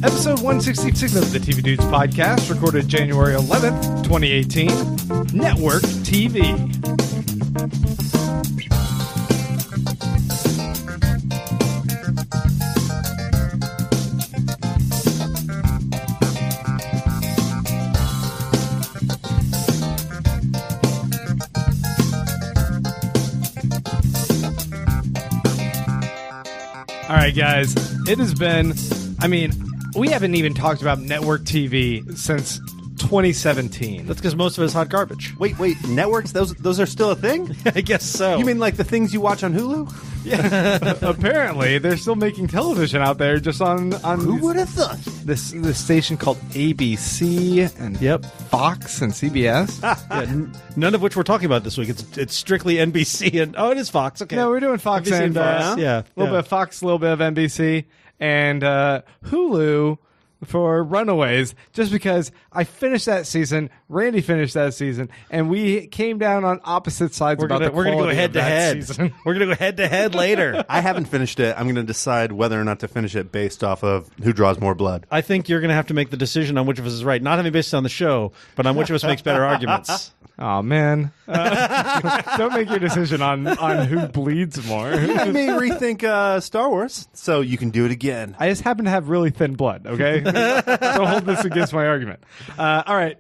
Episode 166 of the TV Dudes podcast, recorded January 11th, 2018. Network TV. All right, guys, it has been, we haven't even talked about network TV since 2017. That's because most of it's hot garbage. Wait, networks? Those are still a thing? I guess so. You mean like the things you watch on Hulu? Yeah. Apparently, they're still making television out there just on Who would have thought? this station called ABC and Fox and CBS. None of which we're talking about this week. It's strictly NBC and it is Fox. Okay, No, we're doing Fox NBC and Fox. a little bit of Fox, a little bit of NBC, and Hulu for Runaways, just because I finished that season, Randy finished that season, and we came down on opposite sides We're gonna go head to head. We're gonna go head to head later. I haven't finished it. I'm going to decide whether or not to finish it based off of who draws more blood. I think you're going to have to make the decision on which of us is right. Not having based on the show, but on which of us makes better arguments. Oh, man. Don't make your decision on who bleeds more. I may rethink Star Wars, so you can do it again. I just happen to have really thin blood, okay? Don't hold this against my argument. All right.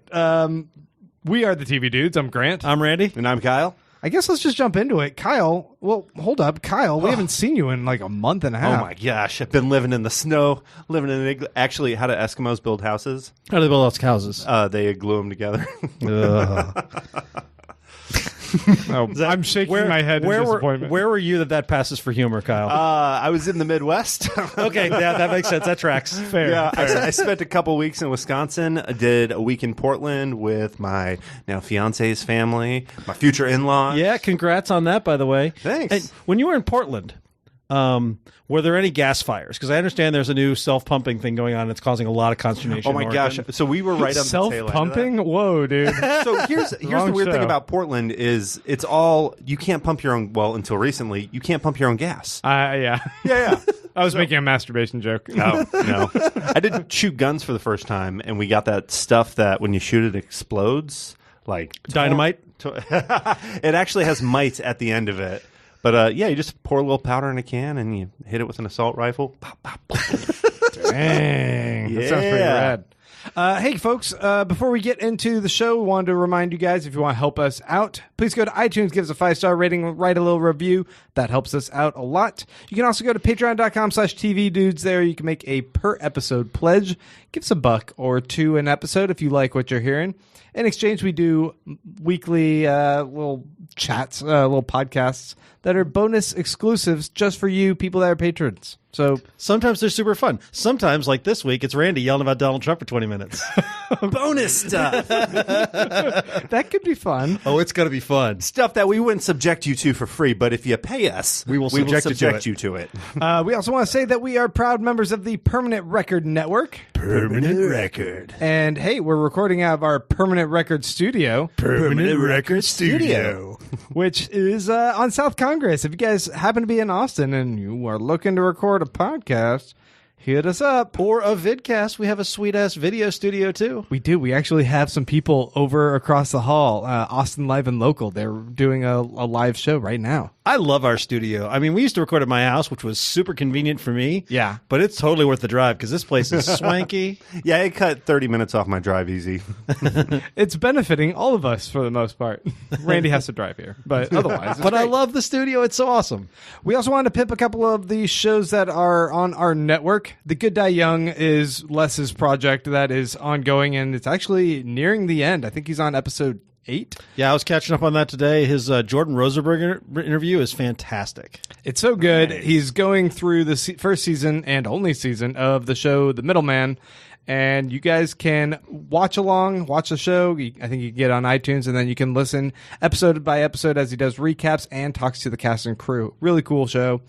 We are the TV Dudes. I'm Grant. I'm Randy. And I'm Kyle. I guess let's just jump into it. Kyle, well, hold up. Kyle, we haven't seen you in like a month and a half. Oh, my gosh. I've been living in the snow, living in an igloo. Actually, how do Eskimos build houses? How do they build those houses? They glue them together. I'm shaking my head in disappointment. Where were you that passes for humor, Kyle? I was in the Midwest. Okay, that makes sense. That tracks. Fair. Yeah, fair. I spent a couple weeks in Wisconsin. I did a week in Portland with my now fiance's family, my future in-laws. Yeah, congrats on that, by the way. Thanks. And when you were in Portland, were there any gas fires? Because I understand there's a new self-pumping thing going on. And it's causing a lot of consternation. Oh my gosh! So we were right on the tail end of that. Self-pumping? Whoa, dude. So here's the weird thing about Portland is it's all you can't pump your own. Well, until recently, you can't pump your own gas. Yeah. Yeah. I was making a masturbation joke. No. I did shoot guns for the first time, and we got that stuff that when you shoot it explodes, like Dynamite. It actually has mites at the end of it. But you just pour a little powder in a can and you hit it with an assault rifle. Pop, pop, pop. Dang. Yeah. That sounds pretty rad. Hey, folks, before we get into the show, we wanted to remind you guys, if you want to help us out, please go to iTunes, give us a 5-star rating, write a little review. That helps us out a lot. You can also go to patreon.com/tvdudes. There you can make a per-episode pledge. Give us $1 or $2 an episode if you like what you're hearing. In exchange, we do weekly little chats, little podcasts that are bonus exclusives just for you, people that are patrons. So sometimes they're super fun. Sometimes, like this week, it's Randy yelling about Donald Trump for 20 minutes. Bonus stuff. that could be fun. Oh, it's going to be fun. Stuff that we wouldn't subject you to for free, but if you pay us, we will subject you to it. We also want to say that we are proud members of the Permanent Record Network. Permanent Record. And hey, we're recording out of our Permanent Record Studio. Permanent Record Studio. Which is on South Congress. If you guys happen to be in Austin and you are looking to record a podcast, hit us up. Or a vidcast. We have a sweet-ass video studio, too. We do. We actually have some people over across the hall, Austin Live and Local. They're doing a live show right now. I love our studio. I mean, we used to record at my house, which was super convenient for me. Yeah. But it's totally worth the drive because this place is swanky. Yeah, it cut 30 minutes off my drive easy. It's benefiting all of us for the most part. Randy has to drive here, but otherwise. But great. I love the studio. It's so awesome. We also wanted to pimp a couple of the shows that are on our network. The Good Die Young is Les's project that is ongoing, and it's actually nearing the end. I think he's on episode 8. Yeah, I was catching up on that today. His Jordan Rosenberg interview is fantastic. It's so good. Nice. He's going through the first season and only season of the show The Middleman, And you guys can watch the show. I think you can get it on iTunes, and then you can listen episode by episode as he does recaps and talks to the cast and crew. Really cool show.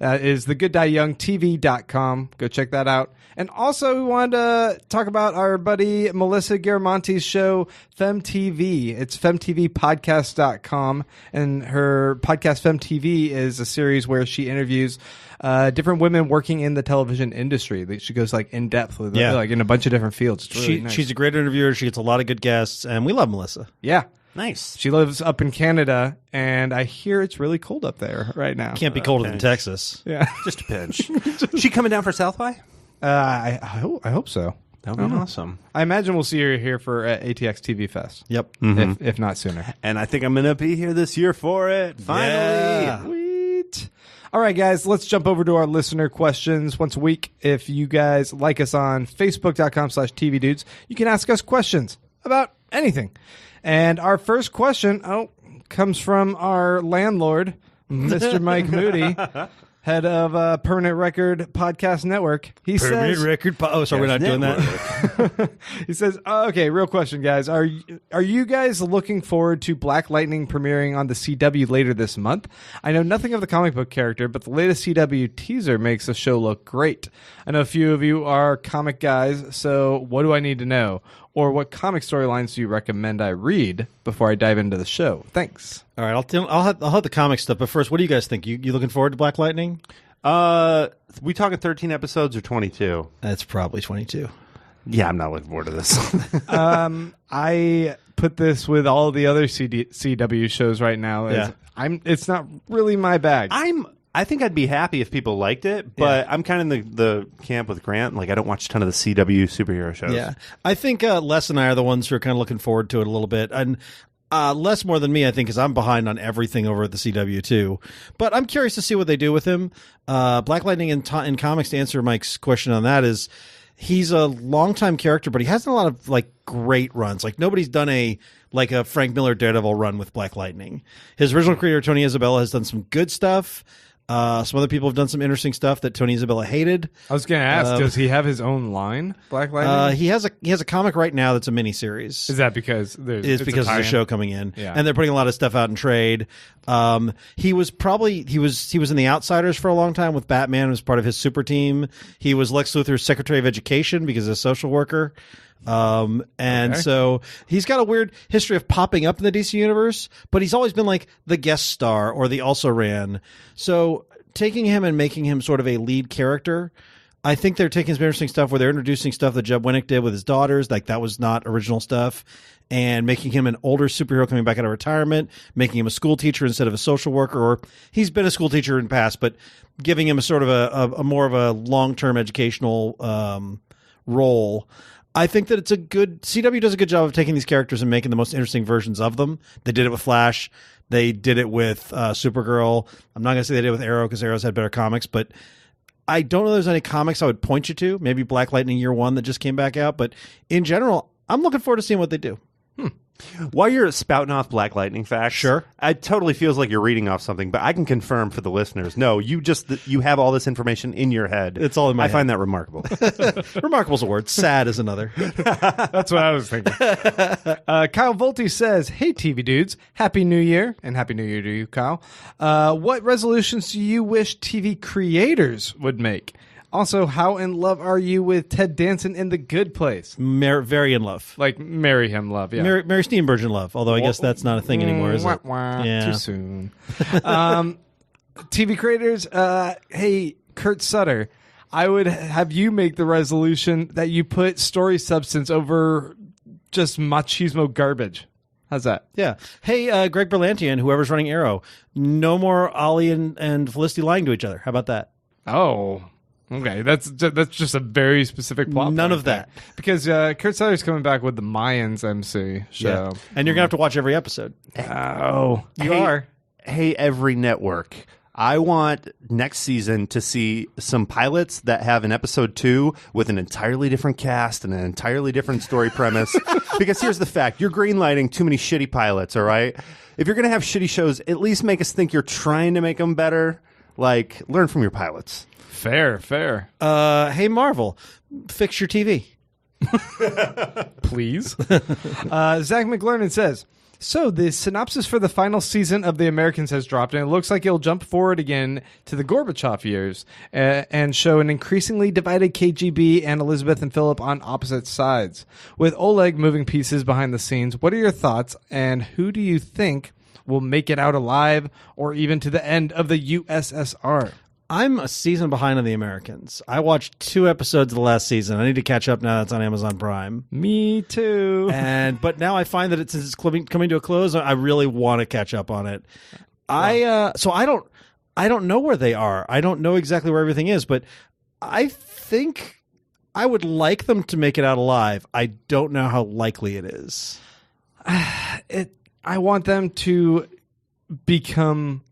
Is thegooddieyoungtv.com. Go check that out. And also, we wanted to talk about our buddy Melissa Garamonti's show, FemTV. It's femtvpodcast.com. And her podcast, FemTV, is a series where she interviews different women working in the television industry. She goes like in depth with like in a bunch of different fields. It's really nice. She's a great interviewer. She gets a lot of good guests, and we love Melissa. Yeah. Nice. She lives up in Canada, and I hear it's really cold up there right now. Can't be colder than Texas. Yeah. Just a pinch. She coming down for South by? I hope so. That would be awesome. I imagine we'll see her here for ATX TV Fest. Yep. If not sooner. And I think I'm going to be here this year for it. Finally. Yeah. Sweet. All right, guys, let's jump over to our listener questions once a week. If you guys like us on Facebook.com/TV Dudes, you can ask us questions about anything. And our first question comes from our landlord, Mr. Mike Moody, head of Permanent Record Podcast Network. He Permanent says, Record. Sorry, we're not doing that. He says, okay, real question, guys. Are you guys looking forward to Black Lightning premiering on the CW later this month? I know nothing of the comic book character, but the latest CW teaser makes the show look great. I know a few of you are comic guys, so what do I need to know? Or what comic storylines do you recommend I read before I dive into the show? Thanks. All right, I'll have the comic stuff, but first, what do you guys think? You looking forward to Black Lightning? We talking 13 episodes or 22? That's probably 22. Yeah, I'm not looking forward to this. I put this with all the other CW shows right now. It's not really my bag. I think I'd be happy if people liked it, but I'm kind of in the camp with Grant. Like, I don't watch a ton of the CW superhero shows. Yeah, I think Les and I are the ones who are kind of looking forward to it a little bit, and Les more than me, I think, because I'm behind on everything over at the CW too. But I'm curious to see what they do with him. Black Lightning in comics, to answer Mike's question on that, is he's a longtime character, but he hasn't a lot of like great runs. Like nobody's done a Frank Miller Daredevil run with Black Lightning. His original creator Tony Isabella has done some good stuff. Some other people have done some interesting stuff that Tony Isabella hated. I was going to ask, does he have his own line, Black Lightning? He has a comic right now that's a miniseries. Is that because it's because of the show coming in, Yeah. And they're putting a lot of stuff out in trade. He was in the Outsiders for a long time with Batman as part of his super team. He was Lex Luthor's Secretary of Education because he's a social worker. So he's got a weird history of popping up in the DC universe, but he's always been like the guest star or the also ran. So taking him and making him sort of a lead character, I think they're taking some interesting stuff where they're introducing stuff that Jeb Winnick did with his daughters. Like that was not original stuff, and making him an older superhero coming back out of retirement, making him a school teacher instead of a social worker, or he's been a school teacher in the past, but giving him a sort of a more of a long-term educational, role. I think that CW does a good job of taking these characters and making the most interesting versions of them. They did it with Flash. They did it with Supergirl. I'm not going to say they did it with Arrow because Arrow's had better comics, but I don't know if there's any comics I would point you to. Maybe Black Lightning Year One that just came back out. But in general, I'm looking forward to seeing what they do. While you're spouting off Black Lightning facts, sure, it totally feels like you're reading off something, but I can confirm for the listeners, no, you have all this information in your head. It's all in my head. I find that remarkable. Remarkable's a word. Sad is another. That's what I was thinking. Kyle Volti says, hey, TV dudes, Happy New Year. And Happy New Year to you, Kyle. What resolutions do you wish TV creators would make? Also, how in love are you with Ted Danson in The Good Place? Very in love. Like, marry him love, yeah. Mary Steenburgen love, although I guess that's not a thing anymore, is it? Yeah. Too soon. TV creators, hey, Kurt Sutter, I would have you make the resolution that you put story substance over just machismo garbage. How's that? Yeah. Hey, Greg Berlanti and whoever's running Arrow, no more Ollie and Felicity lying to each other. How about that? Oh, okay, that's just a very specific plot. None of that, because Kurt Sutter's coming back with the Mayans MC show, yeah. And you're gonna have to watch every episode. Oh, you are. Hey, every network. I want next season to see some pilots that have an episode 2 with an entirely different cast and an entirely different story premise. Because here's the fact: you're greenlighting too many shitty pilots. All right, if you're gonna have shitty shows, at least make us think you're trying to make them better. Like, learn from your pilots. Fair. Hey, Marvel, fix your TV. Please. Zach McLernan says, so the synopsis for the final season of The Americans has dropped, and it looks like it'll jump forward again to the Gorbachev years and show an increasingly divided KGB and Elizabeth and Philip on opposite sides. With Oleg moving pieces behind the scenes, what are your thoughts, and who do you think will make it out alive or even to the end of the USSR? I'm a season behind on The Americans. I watched 2 episodes of the last season. I need to catch up now. That's on Amazon Prime. Me too. But now I find that since it's coming to a close, I really want to catch up on it. So I don't know where they are. I don't know exactly where everything is, but I think I would like them to make it out alive. I don't know how likely it is. I want them to become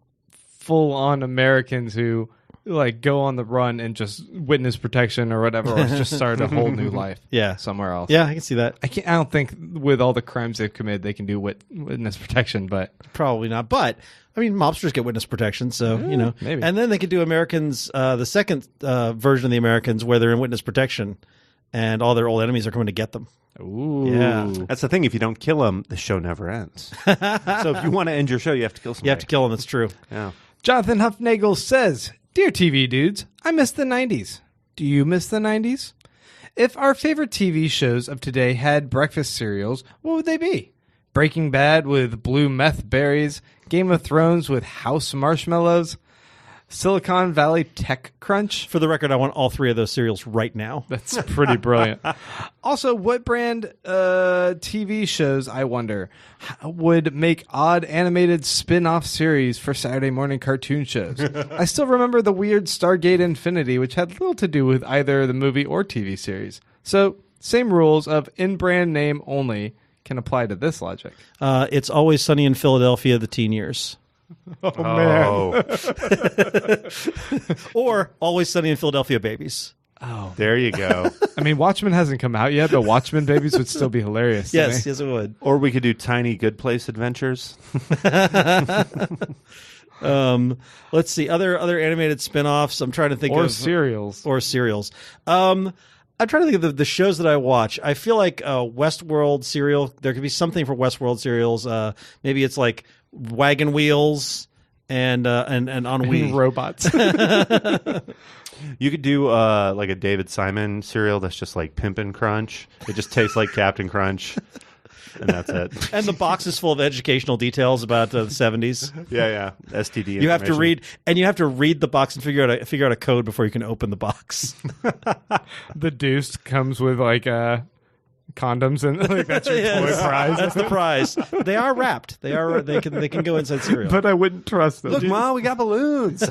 full-on Americans who like go on the run and just witness protection or whatever, or just start a whole new life somewhere else. Yeah, I can see that. I don't think with all the crimes they've committed they can do witness protection, but probably not. But I mean, mobsters get witness protection, so maybe. And then they could do Americans, the second version of the Americans, where they're in witness protection, and all their old enemies are coming to get them. Ooh. Yeah. That's the thing. If you don't kill them, the show never ends. So if you want to end your show, you have to kill somebody. You have to kill them. That's true. Yeah. Jonathan Huffnagel says, Dear TV dudes, I miss the 90s. Do you miss the 90s? If our favorite TV shows of today had breakfast cereals, what would they be? Breaking Bad with blue meth berries, Game of Thrones with house marshmallows, Silicon Valley Tech Crunch. For the record, I want all 3 of those cereals right now. That's pretty brilliant. Also, what brand TV shows, I wonder, would make odd animated spin-off series for Saturday morning cartoon shows? I still remember the weird Stargate Infinity, which had little to do with either the movie or TV series. So, same rules of in-brand name only can apply to this logic. It's Always Sunny in Philadelphia, the teen years. Oh, man. Or Always Sunny in Philadelphia Babies. Oh, there you go. I mean, Watchmen hasn't come out yet, but Watchmen Babies would still be hilarious. to Yes, me. yes, it would. Or we could do Tiny Good Place Adventures. Let's see. Other animated spin-offs. I'm trying to think Or of cereals. Or cereals. I'm trying to think of the shows that I watch. I feel like Westworld cereal. There could be something for Westworld cereals. Maybe it's like Wagon Wheels and Ennui. Robots. You could do like a David Simon cereal that's just like Pimpin' Crunch. It just tastes like Captain Crunch, and that's it. And the box is full of educational details about the 70s. Yeah. STD. You have to read the box and figure out a code before you can open the box. The Deuce comes with like condoms and like that's your toy prize. That's the prize. They are wrapped. They can go inside cereal. But I wouldn't trust them. Look, Mom, we got balloons.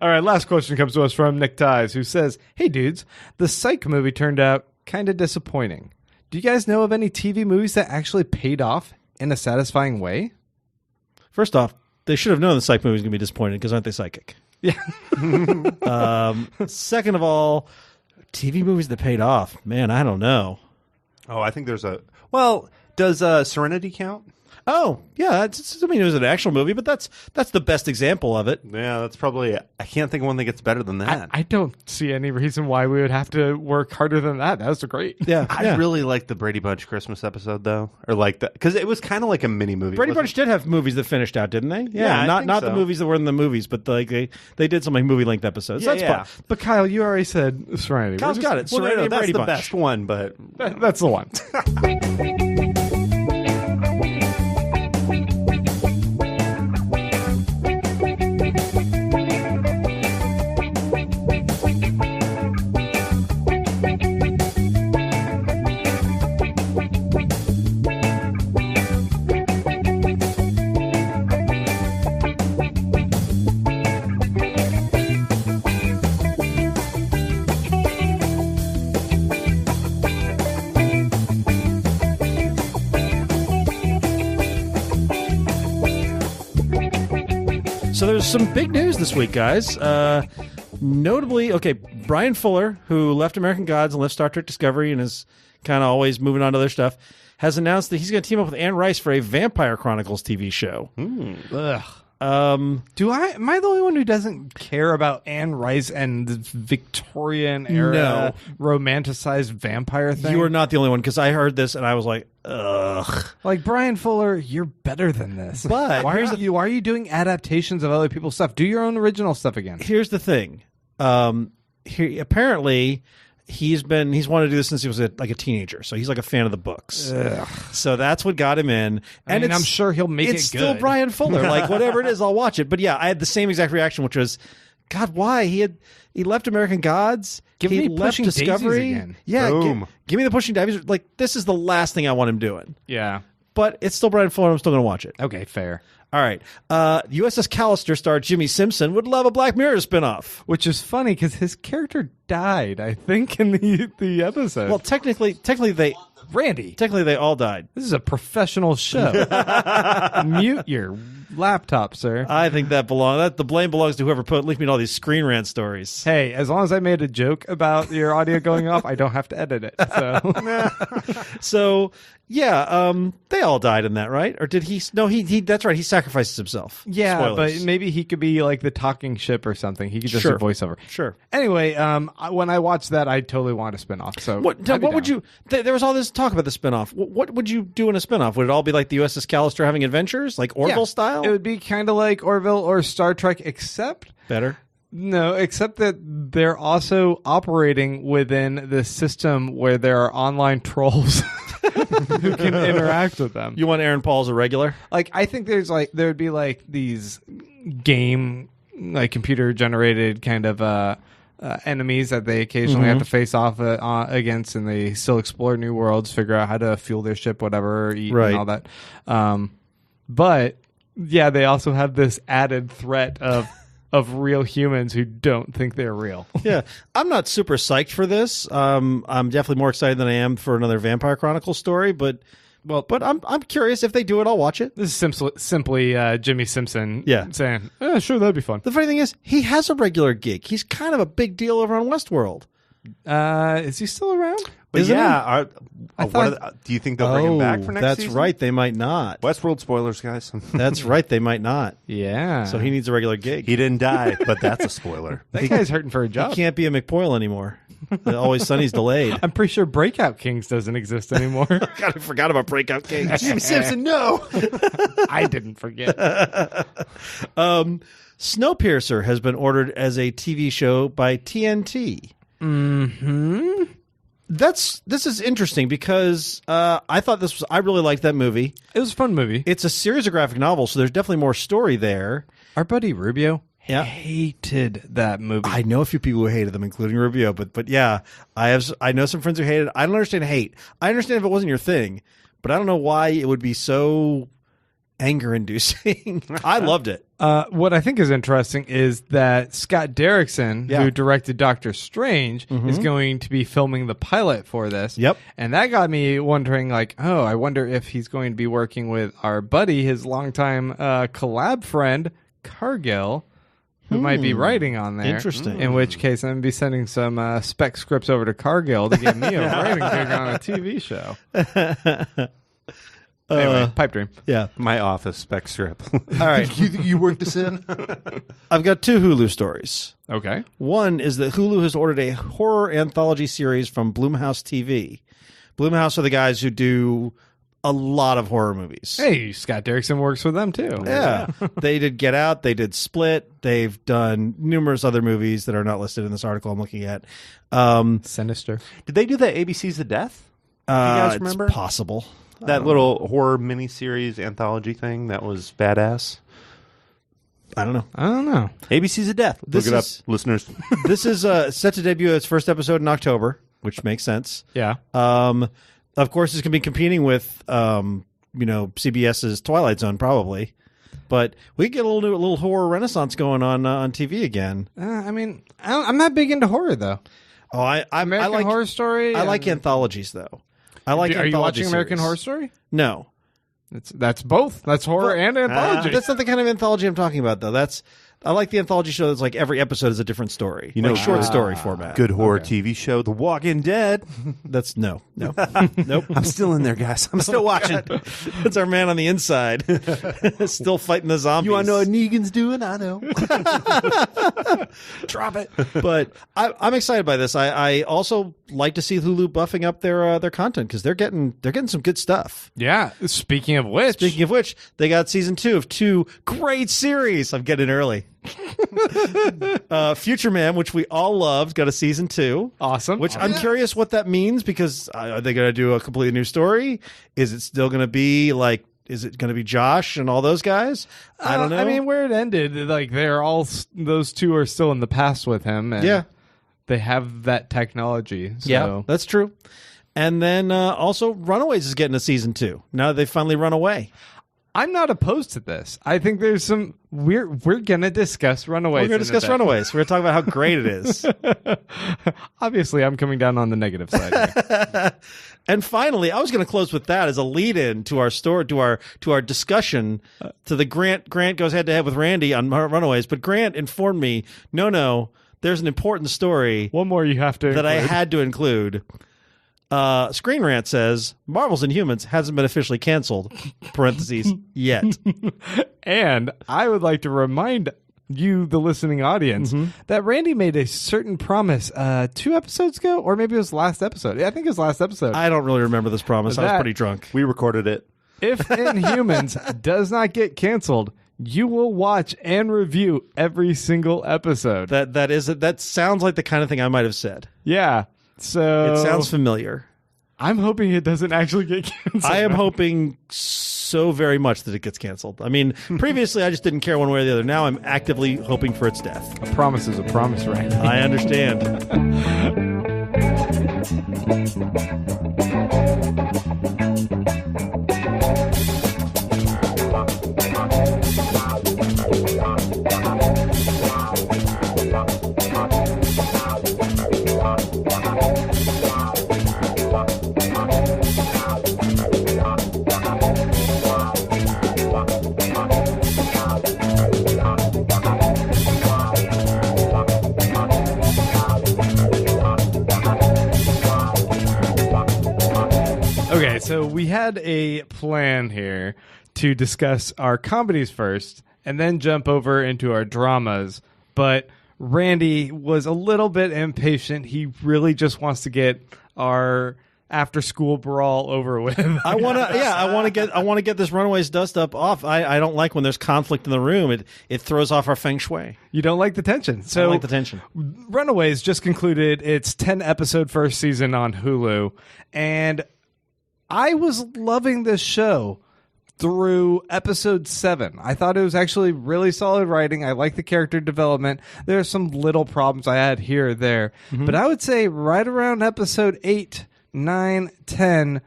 All right, last question comes to us from Nick Ties, who says, Hey dudes, the Psych movie turned out kind of disappointing. Do you guys know of any TV movies that actually paid off in a satisfying way? First off, they should have known the Psych movie was going to be disappointed because aren't they psychic? Yeah. Second of all, TV movies that paid off. Man, I don't know. Oh, I think there's well, does Serenity count? Oh, yeah. I mean, it was an actual movie, but that's the best example of it. Yeah, that's probably... I can't think of one that gets better than that. I don't see any reason why we would have to work harder than that. That was great. Yeah. I really like the Brady Bunch Christmas episode, though. Or like that, because it was kind of like a mini movie. Brady Bunch did have movies that finished out, didn't they? Yeah, I not think the so. movies that were in the movies, but like they did some like movie-length episodes. Yeah, That's yeah. fun. But Kyle, you already said Serenity. Kyle's got it. Well, Serenity and that's Brady the Bunch. best one, but... That's the one. So there's some big news this week, guys. Notably, Brian Fuller, who left American Gods and left Star Trek Discovery and is kind of always moving on to other stuff, has announced that he's going to team up with Anne Rice for a Vampire Chronicles TV show. Ugh. Am I the only one who doesn't care about Anne Rice and the Victorian era romanticized vampire thing? You are not the only one, because I heard this and I was like, ugh. Like, Brian Fuller, you're better than this. But why are you doing adaptations of other people's stuff? Do your own original stuff again. Here's the thing. Apparently he's wanted to do this since he was a teenager, so he's like a fan of the books. Ugh. So that's what got him in. And I'm sure he'll make it good. It's still Brian Fuller. Like, whatever it is, I'll watch it. But yeah, I had the same exact reaction, which was, God, why? He left American Gods. Give he me left Pushing Discovery Daisies again. Yeah, Boom. give me the Pushing Daisies. Like, this is the last thing I want him doing. Yeah. But it's still Brian Fuller. I'm still going to watch it. Okay, fair. All right. USS Callister star Jimmy Simpson would love a Black Mirror spinoff. Which is funny because his character died, I think, in the episode. Well, technically they all died. This is a professional show. Mute your laptop, sir. I think the blame belongs to whoever leaked me all these Screen Rant stories. Hey, as long as I made a joke about your audio going off, I don't have to edit it. So, So yeah, they all died in that, right? Or did he? No, he. That's right. He sacrifices himself. yeah, Spoilers. but maybe he could be like the talking ship or something. He could just Sure. do voiceover. Sure. Anyway, when I watched that, I totally want a spinoff. So What I'd be would down. you? There was all this talk about the spinoff. What would you do in a spinoff? Would it all be like the USS Callister having adventures, like Orville Yeah, style? It would be kind of like Orville or Star Trek, except Better. no, except that they're also operating within the system where there are online trolls who can interact with them. You want Aaron Paul as a regular? Like, I think there would be like these game, like computer generated kind of enemies that they occasionally have to face off against, and they still explore new worlds, figure out how to fuel their ship, whatever, eat, Right. and all that. But yeah, they also have this added threat of real humans who don't think they're real. Yeah, I'm not super psyched for this. I'm definitely more excited than I am for another Vampire Chronicles story, but I'm curious if they do it. I'll watch it. This is simply Jimmy Simpson saying, sure, that'd be fun. The funny thing is, he has a regular gig. He's kind of a big deal over on Westworld. Is he still around? But Isn't yeah, do you think they'll bring him back for next that's season? right. They might not. Westworld spoilers, guys. That's right. They might not. Yeah. So he needs a regular gig. He didn't die, but that's a spoiler. That guy's hurting for a He job. can't be a McPoyle anymore. Always Sunny's delayed. I'm pretty sure Breakout Kings doesn't exist anymore. God, I forgot about Breakout King. Jimmy Simpson, no. I didn't forget. Snowpiercer has been ordered as a TV show by TNT. Mm-hmm. This is interesting because I really liked that movie. It was a fun movie. It's a series of graphic novels, so there's definitely more story there. Our buddy Rubio Yeah. hated that movie. I know a few people who hated them, including Rubio, but yeah, I know some friends who hated it. I don't understand hate. I understand if it wasn't your thing, but I don't know why it would be so anger-inducing. I loved it. What I think is interesting is that Scott Derrickson, Yeah. who directed Doctor Strange, is going to be filming the pilot for this. Yep. And that got me wondering, like, I wonder if he's going to be working with our buddy, his longtime collab friend, Cargill, who might be writing on there. Interesting. In which case, I'm going to be sending some spec scripts over to Cargill to get me a writing gig on a TV show. Anyway, pipe dream. Yeah. My office spec strip. All right. you work this in? I've got two Hulu stories. Okay. One is that Hulu has ordered a horror anthology series from Blumhouse TV. Blumhouse are the guys who do a lot of horror movies. Hey, Scott Derrickson works with them, too. Yeah. They did Get Out. They did Split. They've done numerous other movies that are not listed in this article I'm looking at. Sinister. Did they do the ABC's of Death? Do you guys remember? It's possible. That little horror miniseries anthology thing that was badass? I don't know. I don't know. ABC's of Death. This Look it is- up, listeners. This is set to debut its first episode in October, which makes sense. Yeah. Of course, it's going to be competing with, CBS's Twilight Zone, probably. But we get a little horror renaissance going on TV again. I mean, I'm not big into horror, though. Oh, I American like Horror Story. I like anthologies, though. I like. Are you anthology watching American series. Horror Story? No, That's both. That's horror and anthology. that's not the kind of anthology I'm talking about, though. I like the anthology show that's like every episode is a different story. You know, like short story format. Good horror TV show, The Walking Dead. That's no. Nope. I'm still in there, guys. I'm still watching. That's our man on the inside, still fighting the zombies. You want to know what Negan's doing? I know. Drop it. But I'm excited by this. I also like to see Hulu buffing up their content because they're getting some good stuff. Yeah. Speaking of which, they got season 2 of 2 great series. I'm getting early. Future Man, which we all loved, got a season 2. Awesome. Which I'm curious what that means because are they going to do a completely new story? Is it still going to be like? Is it going to be Josh and all those guys? I don't know. I mean, where it ended, like those two are still in the past with him. And they have that technology. So. Yeah, that's true. And then also Runaways is getting a season 2. Now they finally run away. I'm not opposed to this. I think there's some we're gonna discuss Runaways. We're gonna discuss Runaways. We're gonna talk about how great it is. Obviously, I'm coming down on the negative side here. And finally, I was going to close with that as a lead-in to our story, to our discussion, to the Grant. Grant goes head to head with Randy on Runaways, but Grant informed me, no, there's an important story. One more you have to that include. I had to include. Screen Rant says Marvel's Inhumans hasn't been officially canceled. Parentheses yet. And I would like to remind you, the listening audience, that Randy made a certain promise 2 episodes ago, or maybe it was last episode. I think it was last episode. I don't really remember this promise. I was pretty drunk. We recorded it. If Inhumans does not get canceled, you will watch and review every single episode. That sounds like the kind of thing I might have said. Yeah. So it sounds familiar. I'm hoping it doesn't actually get canceled. I am hoping so very much that it gets canceled. I mean, previously I just didn't care one way or the other. Now I'm actively hoping for its death. A promise is a promise, right? I understand. Okay, so we had a plan here to discuss our comedies first and then jump over into our dramas. But Randy was a little bit impatient. He really just wants to get our after-school brawl over with. I want to get this Runaways dust up off. I don't like when there's conflict in the room. It throws off our feng shui. You don't like the tension. So I like the tension. Runaways just concluded its 10-episode first season on Hulu, and I was loving this show through episode 7. I thought it was actually really solid writing. I like the character development. There are some little problems I had here or there. But I would say right around episode 8, 9, 10,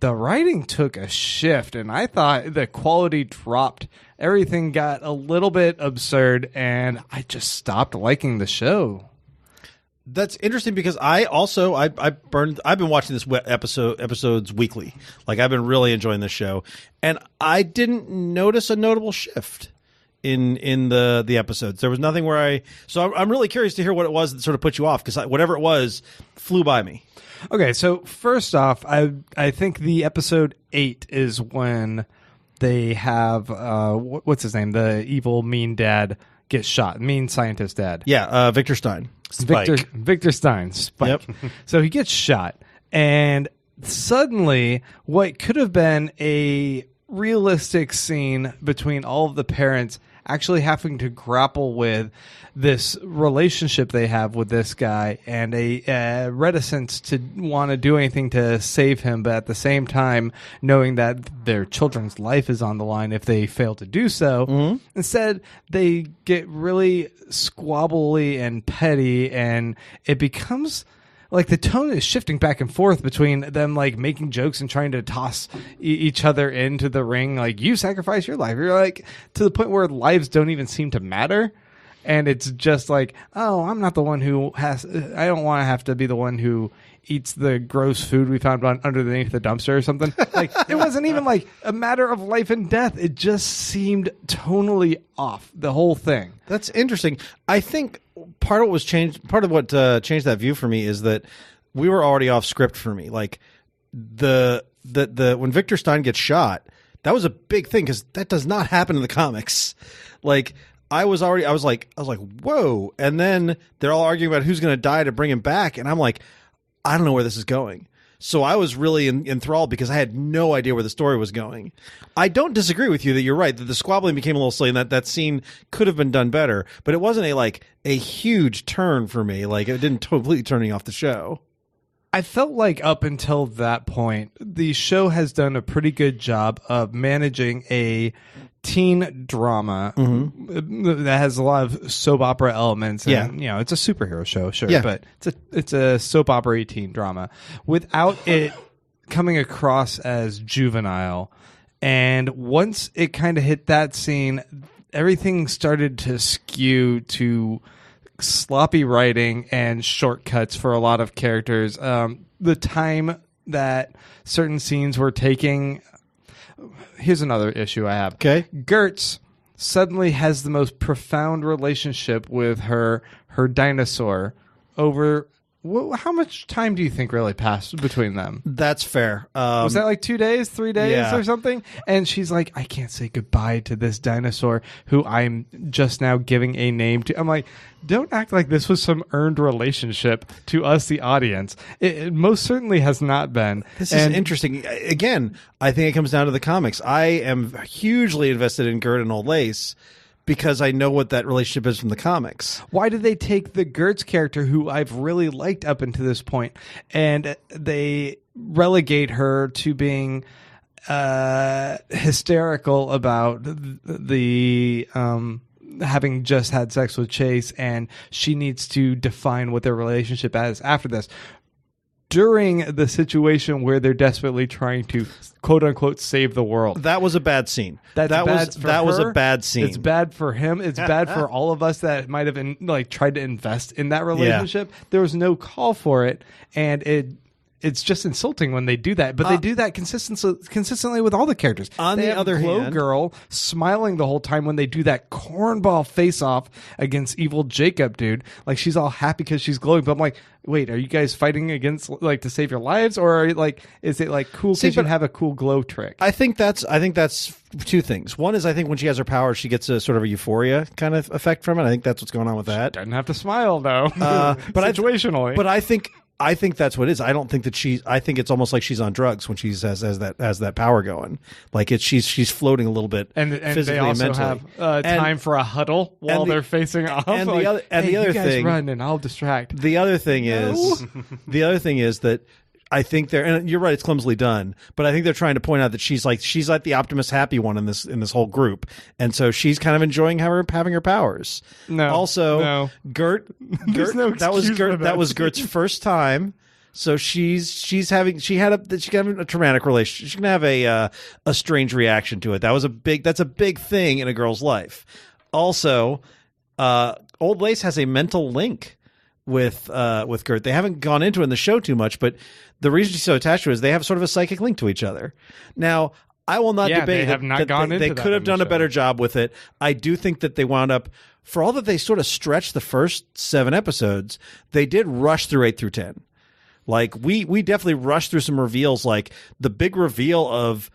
the writing took a shift, and I thought the quality dropped. Everything got a little bit absurd, and I just stopped liking the show. That's interesting because I've been watching this episodes weekly. Like I've been really enjoying this show, and I didn't notice a notable shift in the episodes. There was nothing where I'm really curious to hear what it was that sort of put you off, because whatever it was flew by me. Okay, so first off, I think the episode 8 is when they have what's his name, the evil mean dad gets shot, mean scientist dad. Yeah, Victor Stein. Victor Stein, Spike. Yep. So he gets shot, and suddenly what could have been a realistic scene between all of the parents actually having to grapple with this relationship they have with this guy and a reticence to want to do anything to save him, but at the same time knowing that their children's life is on the line if they fail to do so. Instead, they get really squabbly and petty, and it becomes like the tone is shifting back and forth between them, like making jokes and trying to toss each other into the ring. Like, you sacrifice your life. You're like, to the point where lives don't even seem to matter. And it's just like, oh, I'm not the one who I don't want to have to be the one who eats the gross food we found underneath the dumpster or something. Like, it wasn't even like a matter of life and death. It just seemed tonally off, the whole thing. That's interesting. I think part of what changed that view for me is that we were already off script for me. Like the when Victor Stein gets shot, that was a big thing because that does not happen in the comics. Like I was like, whoa. And then they're all arguing about who's going to die to bring him back. And I'm like, I don't know where this is going. So I was really enthralled because I had no idea where the story was going. I don't disagree with you that you're right, that the squabbling became a little silly and that scene could have been done better, but it wasn't a huge turn for me. Like it didn't completely turn me off the show. I felt like up until that point, the show has done a pretty good job of managing a teen drama that has a lot of soap opera elements. And, you know, it's a superhero show, sure, but it's a soap opera teen drama without it coming across as juvenile. And once it kind of hit that scene, everything started to skew to sloppy writing and shortcuts for a lot of characters. The time that certain scenes were taking. Here's another issue I have. Okay. Gertz suddenly has the most profound relationship with her dinosaur over. How much time do you think really passed between them? That's fair. Was that like 2 days, 3 days Yeah. or something? And she's like, I can't say goodbye to this dinosaur who I'm just now giving a name to. I'm like, don't act like this was some earned relationship to us, the audience. It most certainly has not been. This is interesting. Again, I think it comes down to the comics. I am hugely invested in Gert and Old Lace because I know what that relationship is from the comics. Why did they take the Gertz character, who I've really liked up until this point, and they relegate her to being hysterical about the having just had sex with Chase, and she needs to define what their relationship is after this? During the situation where they're desperately trying to quote unquote save the world. That was a bad scene. That was a bad scene. It's bad for him. It's bad for all of us that might have tried to invest in that relationship. Yeah. There was no call for it, and it's just insulting when they do that. But they do that consistently with all the characters. On the other hand, Girl smiling the whole time when they do that cornball face off against evil Jacob, dude. Like she's all happy because she's glowing. But I'm like, wait, are you guys fighting against to save your lives, or is it cool because you have a cool glow trick? I think that's two things. One is I think when she has her power, she gets a sort of a euphoria kind of effect from it. I think that's what's going on with that. She doesn't have to smile though, but situationally. But I think that's what it is. I don't think that I think it's almost like she's on drugs when she has that power going. Like she's floating a little bit, and physically they also and mentally. have time for a huddle while they're facing off. And the other you guys thing, run and I'll distract. The other thing is that I think they're, and you're right, it's clumsily done, but I think they're trying to point out that she's like the optimist, happy one in this whole group, and so she's kind of enjoying having her powers. Gert, that was Gert's first time, so she had a traumatic relationship. She's gonna have a strange reaction to it. That's a big thing in a girl's life. Also, Old Lace has a mental link with Gert. They haven't gone into it in the show too much, but the reason she's so attached to it is they have sort of a psychic link to each other. Now, I will not debate they have not gone into they that could have in done the a better job with it. I do think that they wound up, for all that they sort of stretched the first 7 episodes, they did rush through 8 through 10. Like we definitely rushed through some reveals. Like the big reveal of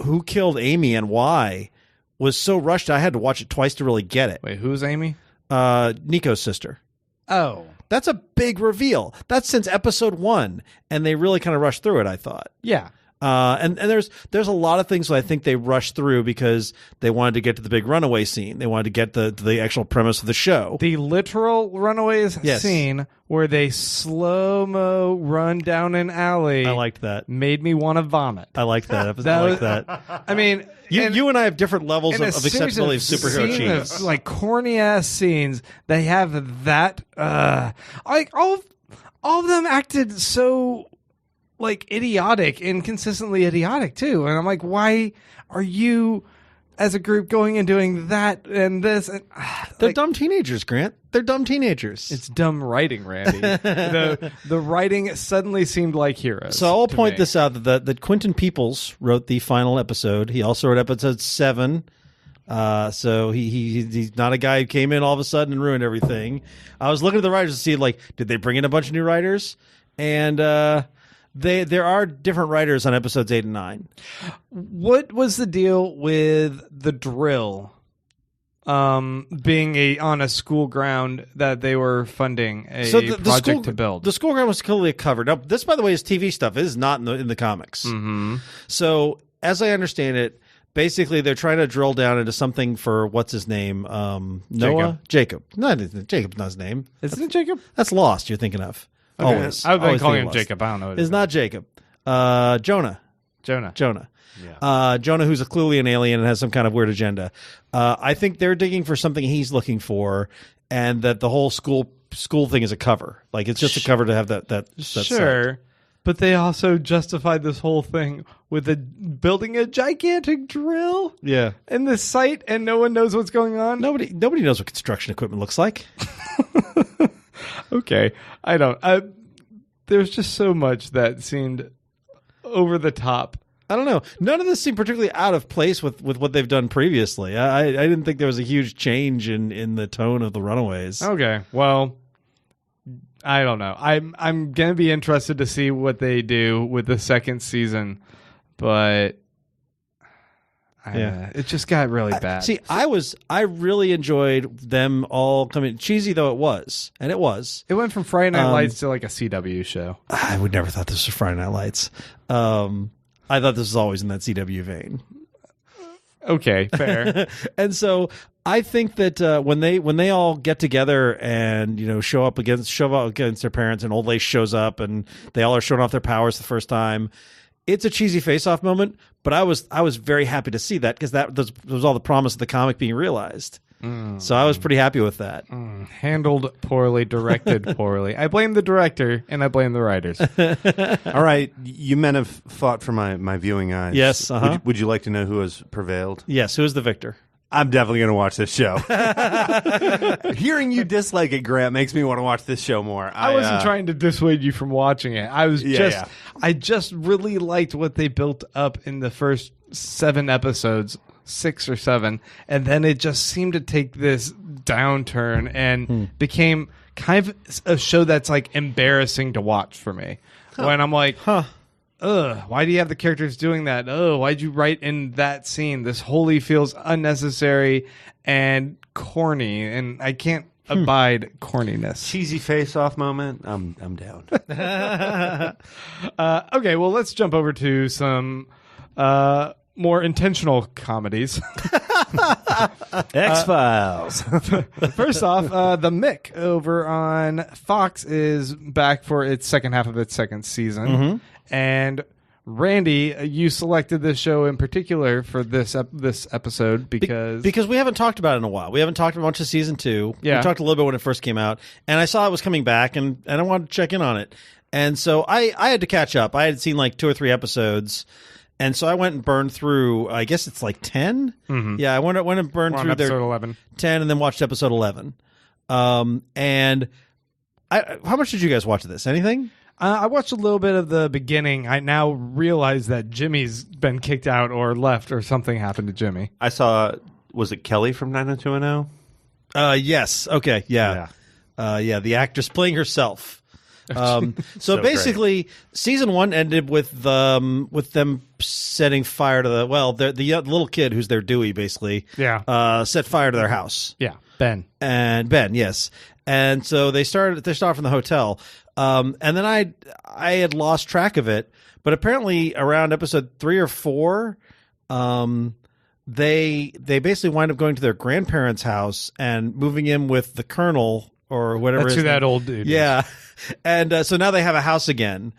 who killed Amy and why was so rushed. I had to watch it twice to really get it. Wait, who's Amy? Nico's sister. Oh. That's a big reveal. That's since episode 1, and they really kind of rushed through it, I thought. Yeah. And there's a lot of things that I think they rushed through because they wanted to get to the big runaway scene. They wanted to get the actual premise of the show. The literal Runaways scene where they slow-mo run down an alley. I liked that. Made me want to vomit. I liked that. I liked that. I mean... You and I have different levels of acceptability of superhero cheese. Like corny-ass scenes, they have that... all of them acted so... idiotic and consistently idiotic too, and I'm like, why are you as a group going and doing that and this. And, They're dumb teenagers, Grant. They're dumb teenagers. It's dumb writing, Randy. the writing suddenly seemed like heroes. So I'll to point me. this out that Quentin Peoples wrote the final episode. He also wrote episode 7. So he's not a guy who came in all of a sudden and ruined everything. I was looking at the writers to see, like, did they bring in a bunch of new writers? And there are different writers on episodes 8 and 9. What was the deal with the drill? Being on a school ground that they were funding a project to build. The school ground was clearly covered. Now, this, by the way, is TV stuff. It is not in the comics. Mm-hmm. So, as I understand it, basically they're trying to drill down into something for what's his name? Noah? Jacob. No, Jacob's not his name. Isn't it Jacob? That's Lost you're thinking of. Okay. Always. I've been Always calling thinking him Lost. Jacob. I don't know. It's not Jacob. Jonah. Jonah. Jonah, who's clearly an alien and has some kind of weird agenda. I think they're digging for something he's looking for, and that the whole school thing is a cover. Like, it's just a cover to have that Sure. set. But they also justified this whole thing with building a gigantic drill Yeah. in this site, and no one knows what's going on. Nobody knows what construction equipment looks like. Okay. I don't. There's just so much that seemed over the top. I don't know. None of this seemed particularly out of place with what they've done previously. I didn't think there was a huge change in the tone of the Runaways. Okay. Well, I don't know. I'm going to be interested to see what they do with the second season, but it just got really bad. See, I really enjoyed them all coming, cheesy though it was, and it was. It went from Friday Night Lights to like a CW show. I would never thought this was Friday Night Lights. I thought this was always in that CW vein. Okay, fair. And so I think that when they all get together and show up against their parents, and Old Lace shows up and they all are showing off their powers the first time, it's a cheesy face-off moment. But I was very happy to see that, because that was all the promise of the comic being realized. So I was pretty happy with that. Handled poorly, directed poorly. I blame the director and I blame the writers. All right, you men have fought for my viewing eyes. Yes, Would you like to know who has prevailed? Yes, who is the victor? I'm definitely going to watch this show. Hearing you dislike it, Grant, makes me want to watch this show more. I wasn't trying to dissuade you from watching it. I just really liked what they built up in the first 7 episodes, 6 or 7, and then it just seemed to take this downturn and became kind of a show that's like embarrassing to watch for me. When I'm like, ugh, why do you have the characters doing that? Oh, why'd you write in that scene? This wholly feels unnecessary and corny, and I can't abide corniness. Cheesy face-off moment. I'm down. Okay, well, let's jump over to some more intentional comedies. X-Files. First off, The Mick over on Fox is back for its second half of its second season. And Randy, you selected this show in particular for this episode because we haven't talked about it in a while. We haven't talked about much of season 2. Yeah. We talked a little bit when it first came out, and I saw it was coming back, and I wanted to check in on it. And so I had to catch up. I had seen like 2 or 3 episodes. And so I went and burned through, I guess it's like 10? Mm-hmm. Yeah, I went and burned through episode 11. 10 and then watched episode 11. And how much did you guys watch of this? Anything? I watched a little bit of the beginning. I now realize that Jimmy's been kicked out or left or something happened to Jimmy. I saw, was it Kelly from 90210? Yes. Okay. Yeah. The actress playing herself. So basically, season 1 ended with them setting fire to the little kid who's their Dewey, basically. Yeah. Set fire to their house. Yeah. Ben. Yes. And so they start from the hotel. And then I had lost track of it, but apparently around episode 3 or 4, they basically wind up going to their grandparents' house and moving in with the colonel or whatever. That's who that old dude is. Yeah. And so now they have a house again.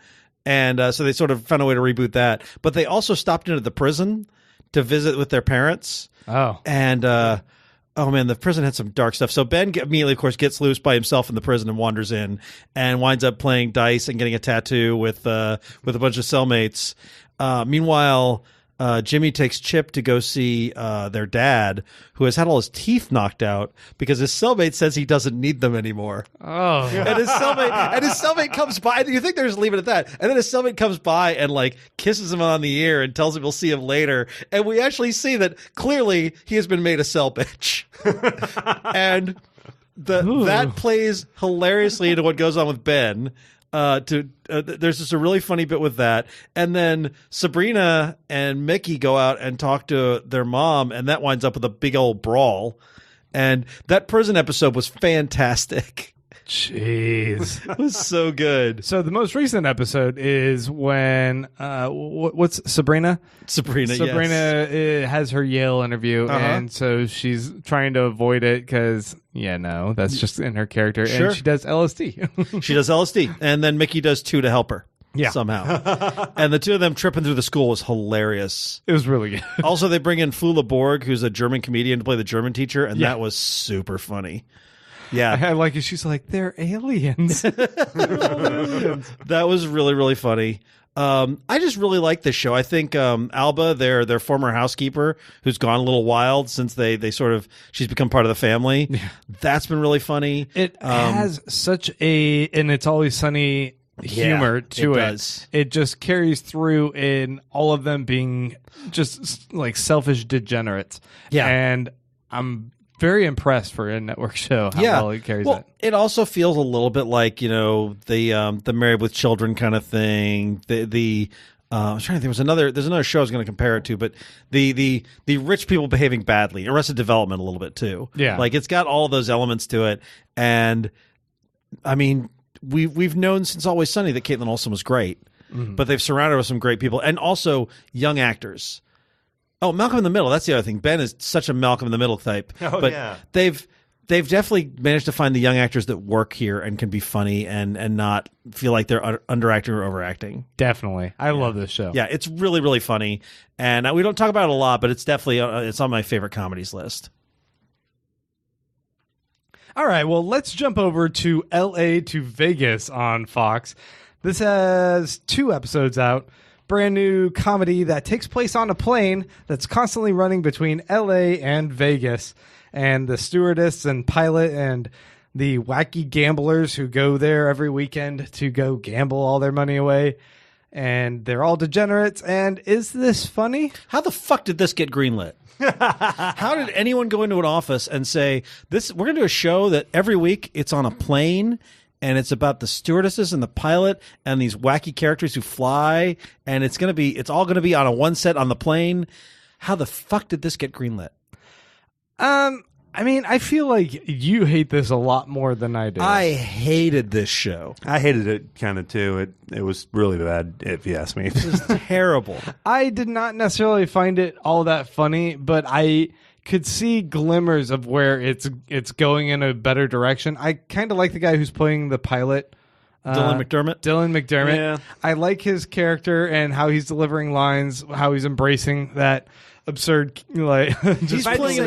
And so they sort of found a way to reboot that. But they also stopped into the prison to visit with their parents. Oh. And, oh man, the prison had some dark stuff. So Ben immediately, of course, gets loose by himself in the prison and wanders in and winds up playing dice and getting a tattoo with a bunch of cellmates. Meanwhile, Jimmy takes Chip to go see their dad, who has had all his teeth knocked out because his cellmate says he doesn't need them anymore. Oh. And his cellmate comes by. You think they're just leaving it at that, and then his cellmate comes by and like kisses him on the ear and tells him we'll see him later. And we actually see that clearly he has been made a cell bitch, and that plays hilariously into what goes on with Ben. There's just a really funny bit with that, and then Sabrina and Mickey go out and talk to their mom, and that winds up with a big old brawl. And that prison episode was fantastic. Jeez. It was so good. So the most recent episode is when what's Sabrina? Sabrina has her Yale interview, and so she's trying to avoid it because that's just in her character, Sure. and she does LSD. She does LSD, and then Mickey does too to help her. Yeah. Somehow. And the two of them tripping through the school was hilarious. It was really good. Also, they bring in Flula Borg, who's a German comedian, to play the German teacher, and that was super funny. Yeah. I like it. She's like, they're aliens. That was really, really funny. I just really like this show. I think Alba, their former housekeeper, who's gone a little wild since they sort of she's become part of the family. Yeah. That's been really funny. It has such and It's Always Sunny humor to it. It just carries through in all of them being just like selfish degenerates. Yeah, and I'm very impressed for a network show how well it carries it. It also feels a little bit like, the Married with Children kind of thing. I was trying to think. There's another show I was going to compare it to, but the rich people behaving badly, Arrested Development a little bit too. Yeah, like it's got all those elements to it, and I mean we've known since Always Sunny that Caitlin Olsen was great, but they've surrounded her with some great people and also young actors. Oh, Malcolm in the Middle. That's the other thing. Ben is such a Malcolm in the Middle type. Oh, but yeah. They've definitely managed to find the young actors that work here and can be funny and not feel like they're underacting or overacting. Definitely. I love this show. Yeah, it's really, really funny. And we don't talk about it a lot, but it's definitely it's on my favorite comedies list. All right, well, let's jump over to L.A. to Vegas on Fox. This has 2 episodes out. Brand new comedy that takes place on a plane that's constantly running between LA and Vegas. And the stewardess and pilot and the wacky gamblers who go there every weekend to go gamble all their money away. And they're all degenerates. And is this funny? How the fuck did this get greenlit? How did anyone go into an office and say, we're going to do a show that every week it's on a plane and it's about the stewardesses and the pilot and these wacky characters who fly, and it's all going to be on a one set on the plane. How the fuck did this get greenlit? I mean, I feel like you hate this a lot more than I do. I hated this show. I hated it kind of too. It was really bad, if you ask me. It was terrible. I did not necessarily find it all that funny, but I could see glimmers of where it's going in a better direction. I kind of like the guy who's playing the pilot. Dylan McDermott. Yeah. I like his character and how he's delivering lines, how he's embracing that absurd, like he's playing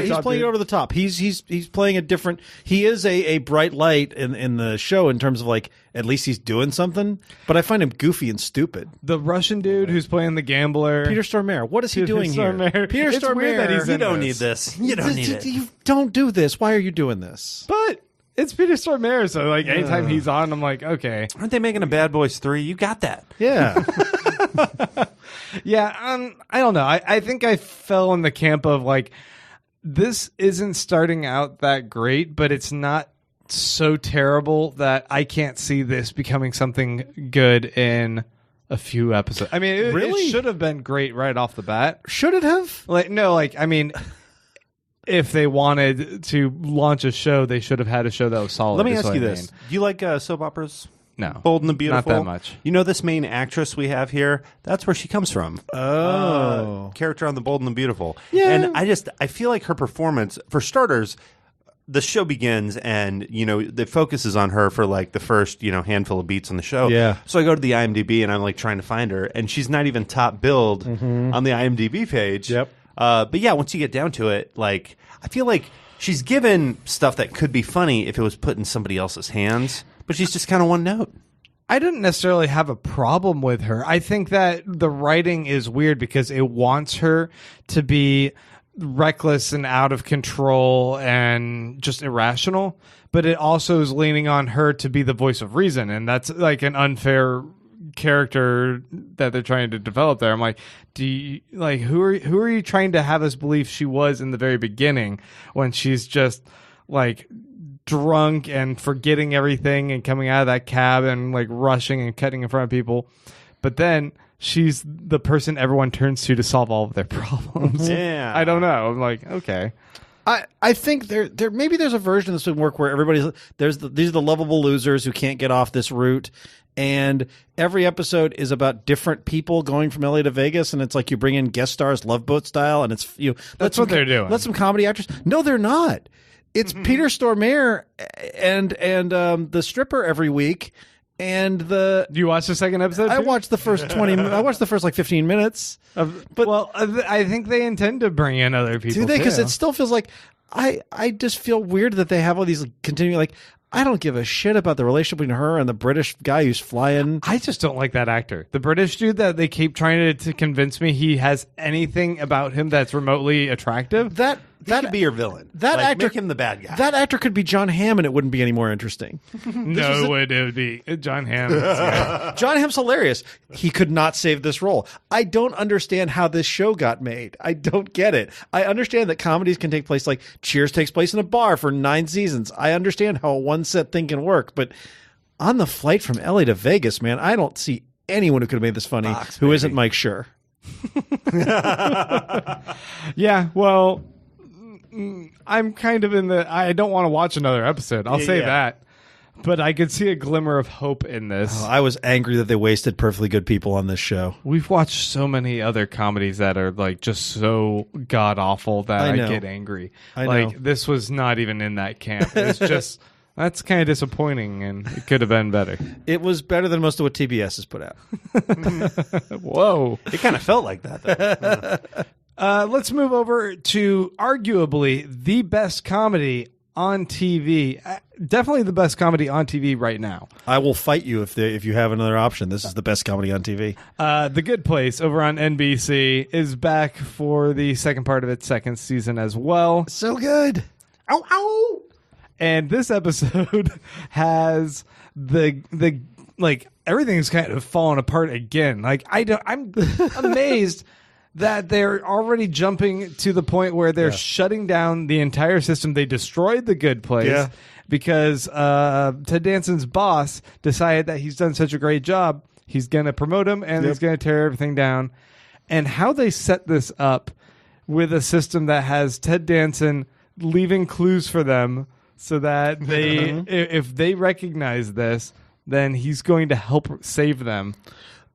it over the top. He's playing a different. He is a bright light in the show in terms of like at least he's doing something. But I find him goofy and stupid. The Russian dude who's playing the gambler, Peter Stormare. What is he doing here? Peter Stormare. You don't need this. You don't need it. You don't do this. Why are you doing this? But it's Peter Stormare, so like anytime he's on, I'm like, okay. Aren't they making a Bad Boys 3? You got that. Yeah. Yeah, I don't know. I think I fell in the camp of like, this isn't starting out that great, but it's not so terrible that I can't see this becoming something good in a few episodes. I mean, it should have been great right off the bat. Should it have? I mean, if they wanted to launch a show, they should have had a show that was solid. Let me ask you this. Do you like soap operas? No. Bold and the Beautiful? Not that much. You know this main actress we have here? That's where she comes from. Oh. Character on the Bold and the Beautiful. Yeah. And I feel like her performance, for starters, the show begins and, the focus is on her for like the first, handful of beats on the show. Yeah. So I go to the IMDb and I'm like trying to find her, and she's not even top billed on the IMDb page. Yep. But yeah, once you get down to it, like, I feel like she's given stuff that could be funny if it was put in somebody else's hands, but she's just kind of one note. I didn't necessarily have a problem with her. I think that the writing is weird because it wants her to be reckless and out of control and just irrational, but it also is leaning on her to be the voice of reason, and that's like an unfair character that they're trying to develop there. I'm like, who are you trying to have us believe she was in the very beginning when she's just like drunk and forgetting everything and coming out of that cab and like rushing and cutting in front of people, but then she's the person everyone turns to solve all of their problems. Yeah. I don't know. I'm like, okay. I think there maybe there's a version of this would work where everybody's these are the lovable losers who can't get off this route, and every episode is about different people going from LA to Vegas, and it's like you bring in guest stars Love Boat style, and it's That's what they're doing. Let some comedy actors. No, they're not. It's Peter Stormare and the stripper every week. And do you watch the second episode? I too? watched the first 20. I watched the first like 15 minutes. But I think they intend to bring in other people. Do they? Because too. it still feels like I just feel weird that they have all these continuing like. I don't give a shit about the relationship between her and the British guy who's flying. I just don't like that actor. The British dude that they keep trying to convince me he has anything about him that's remotely attractive. That could be your villain. That Like, actor make him the bad guy. That actor could be John Hamm, and it wouldn't be any more interesting. No, it would be John Hamm. John Hamm's hilarious. He could not save this role. I don't understand how this show got made. I don't get it. I understand that comedies can take place, like Cheers takes place in a bar for 9 seasons. I understand how a one-set thing can work, but on the flight from LA to Vegas, man, I don't see anyone who could have made this funny who isn't Mike Schur. Yeah, well, I'm kind of in the I don't want to watch another episode. I'll say that. But I could see a glimmer of hope in this. Oh, I was angry that they wasted perfectly good people on this show. We've watched so many other comedies that are like just so god awful that I get angry. I know. Like this was not even in that camp. It's just that's kind of disappointing, and it could have been better. It was better than most of what TBS has put out. Whoa. It kind of felt like that, though. Let's move over to arguably the best comedy on TV. Definitely the best comedy on TV right now. I will fight you if you have another option. This is the best comedy on TV. The Good Place over on NBC is back for the second part of its second season as well. So good. Ow, ow. And this episode has the like everything's kind of fallen apart again. Like I'm amazed that they're already jumping to the point where they're shutting down the entire system. They destroyed the Good Place because Ted Danson's boss decided that he's done such a great job. He's going to promote him and he's going to tear everything down. And how they set this up with a system that has Ted Danson leaving clues for them so that they, if they recognize this, then he's going to help save them.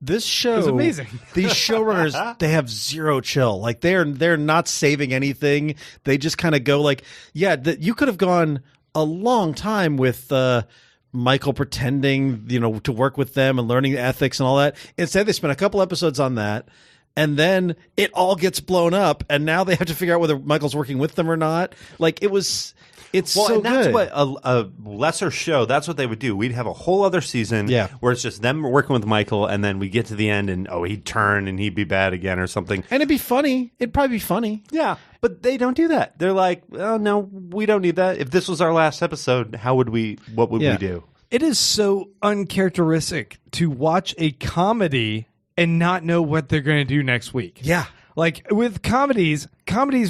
This show is amazing. These showrunners, they have zero chill. Like they're not saving anything. They just kind of go like, you could have gone a long time with Michael pretending, to work with them and learning the ethics and all that. Instead, they spent a couple episodes on that. And then it all gets blown up, and now they have to figure out whether Michael's working with them or not. Like it's so and that's good. what a lesser show. That's what they would do. We'd have a whole other season, where it's just them working with Michael, and then we get to the end, and he'd turn and he'd be bad again or something. And it'd be funny. It'd probably be funny. Yeah, but they don't do that. They're like, oh no, we don't need that. If this was our last episode, what would we do? It is so uncharacteristic to watch a comedy and not know what they're going to do next week. Yeah. Like with comedies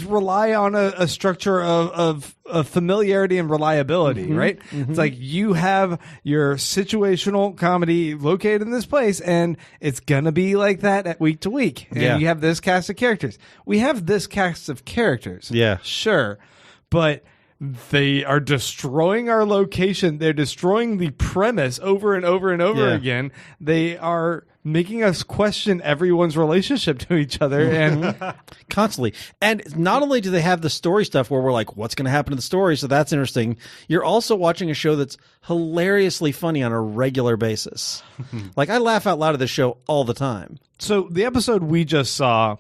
rely on a structure of familiarity and reliability, right? Mm-hmm. It's like you have your situational comedy located in this place, and it's going to be like that at week to week. And you have this cast of characters. We have this cast of characters. Yeah. Sure. But they are destroying our location. They're destroying the premise over and over and over again. They are making us question everyone's relationship to each other and constantly. And not only do they have the story stuff where we're like, what's going to happen to the story? So that's interesting. You're also watching a show that's hilariously funny on a regular basis. Like I laugh out loud at this show all the time. So the episode we just saw,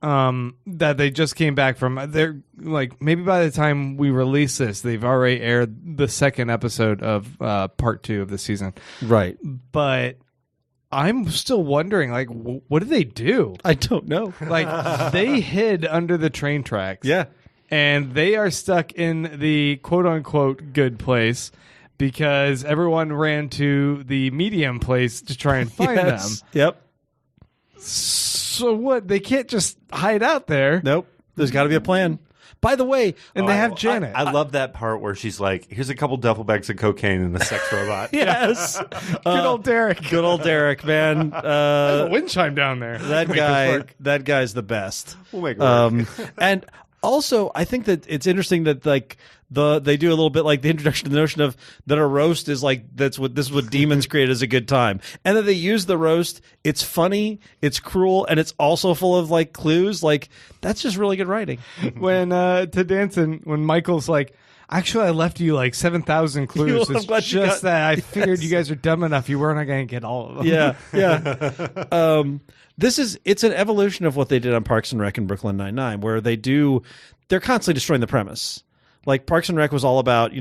that they just came back from. They're like, maybe by the time we release this, they've already aired the second episode of part 2 of the season. Right. But I'm still wondering, like, what did they do? I don't know. Like, they hid under the train tracks. Yeah. And they are stuck in the quote-unquote good place because everyone ran to the medium place to try and find them. Yep. So what? They can't just hide out there. Nope. There's got to be a plan. By the way, And they have Janet. I love that part where she's like, here's a couple duffel bags of cocaine and a sex robot. yes, Good old Derek. good old Derek, man. There's a wind chime down there. That Make this guy, work. that guy's the best. We'll make it work. And also, I think that it's interesting that like they do a little bit like the introduction to the notion of that a roast is like this is what demons create as a good time, and that they use the roast. It's funny, it's cruel, and it's also full of like clues. Like that's just really good writing. When to Danson, when Michael's like, actually, I left you like 7,000 clues. I'm It's glad you just got- that I figured you guys are dumb enough. You weren't going to get all of them. Yeah. It's an evolution of what they did on Parks and Rec and Brooklyn Nine-Nine, where they're constantly destroying the premise. Like Parks and Rec was all about,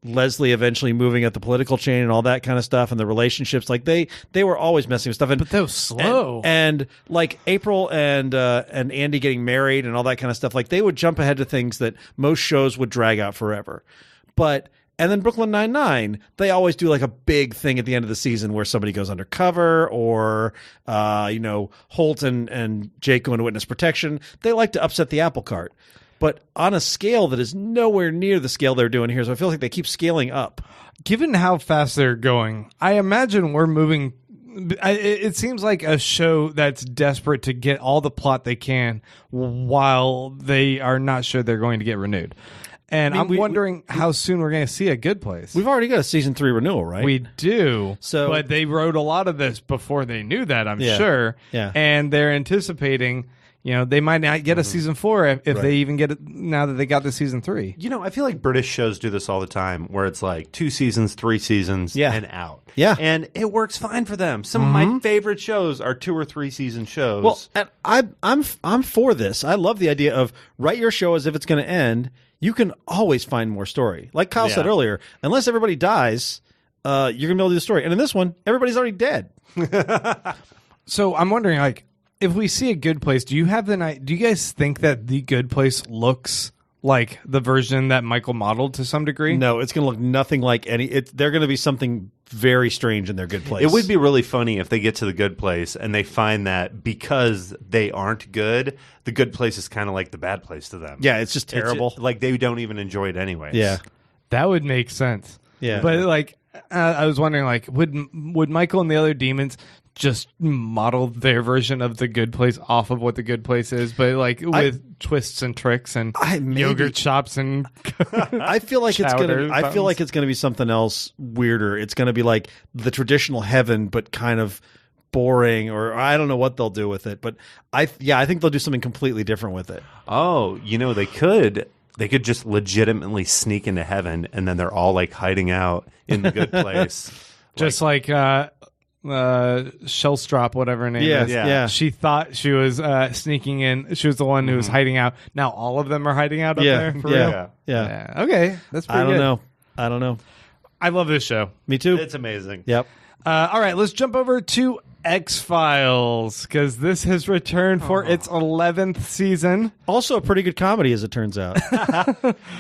Leslie eventually moving up the political chain and all that kind of stuff, and the relationships. Like they were always messing with stuff. And, But that was slow. and like April and Andy getting married and all that kind of stuff. Like they would jump ahead to things that most shows would drag out forever. And then Brooklyn Nine-Nine, they always do like a big thing at the end of the season where somebody goes undercover or, Holt and Jake go into witness protection. They like to upset the apple cart, but on a scale that is nowhere near the scale they're doing here. So I feel like they keep scaling up. Given how fast they're going, I imagine we're moving. It seems like a show that's desperate to get all the plot they can while they are not sure they're going to get renewed. And I'm wondering how soon we're going to see A Good Place. We've already got a season 3 renewal, right? We do. So- but they wrote a lot of this before they knew that, I'm Yeah. sure. Yeah. And they're anticipating, they might not get a season 4 if they even get it now that they got the season 3. I feel like British shows do this all the time, where it's like 2 seasons, 3 seasons, Yeah. and out. Yeah. And it works fine for them. Some of my favorite shows are 2 or 3 season shows. Well, and I'm for this. I love the idea of write your show as if it's going to end. You can always find more story. Like Kyle said earlier, unless everybody dies, you're going to be able to do the story. And in this one, everybody's already dead. So I'm wondering, like, if we see A Good Place, do you guys think that The Good Place looks like the version that Michael modeled to some degree? No, it's going to look nothing like they're going to be something very strange in their good place. it would be really funny if they get to the good place and they find that because they aren't good, the good place is kind of like the bad place to them. Yeah, it's just terrible. Like they don't even enjoy it anyways. Yeah. That would make sense. Yeah. But, like, I was wondering, like, would Michael and the other demons just model their version of the good place off of what the good place is, but like with twists and tricks and yogurt shops and I feel like it's chowder gonna. I feel like it's gonna be something else weirder. It's gonna be like the traditional heaven, but kind of boring, or I don't know what they'll do with it. But I think they'll do something completely different with it. Oh, they could. They could just legitimately sneak into heaven, and then they're all like hiding out in the good place, just like Shellstrop, whatever her name is. Yeah. She thought she was sneaking in. She was the one who was hiding out. Now all of them are hiding out up there for real. Yeah. Okay, that's pretty good. I don't know. I love this show. Me too. It's amazing. Yep. All right, let's jump over to X-Files, because this has returned for its 11th season. Also a pretty good comedy, as it turns out.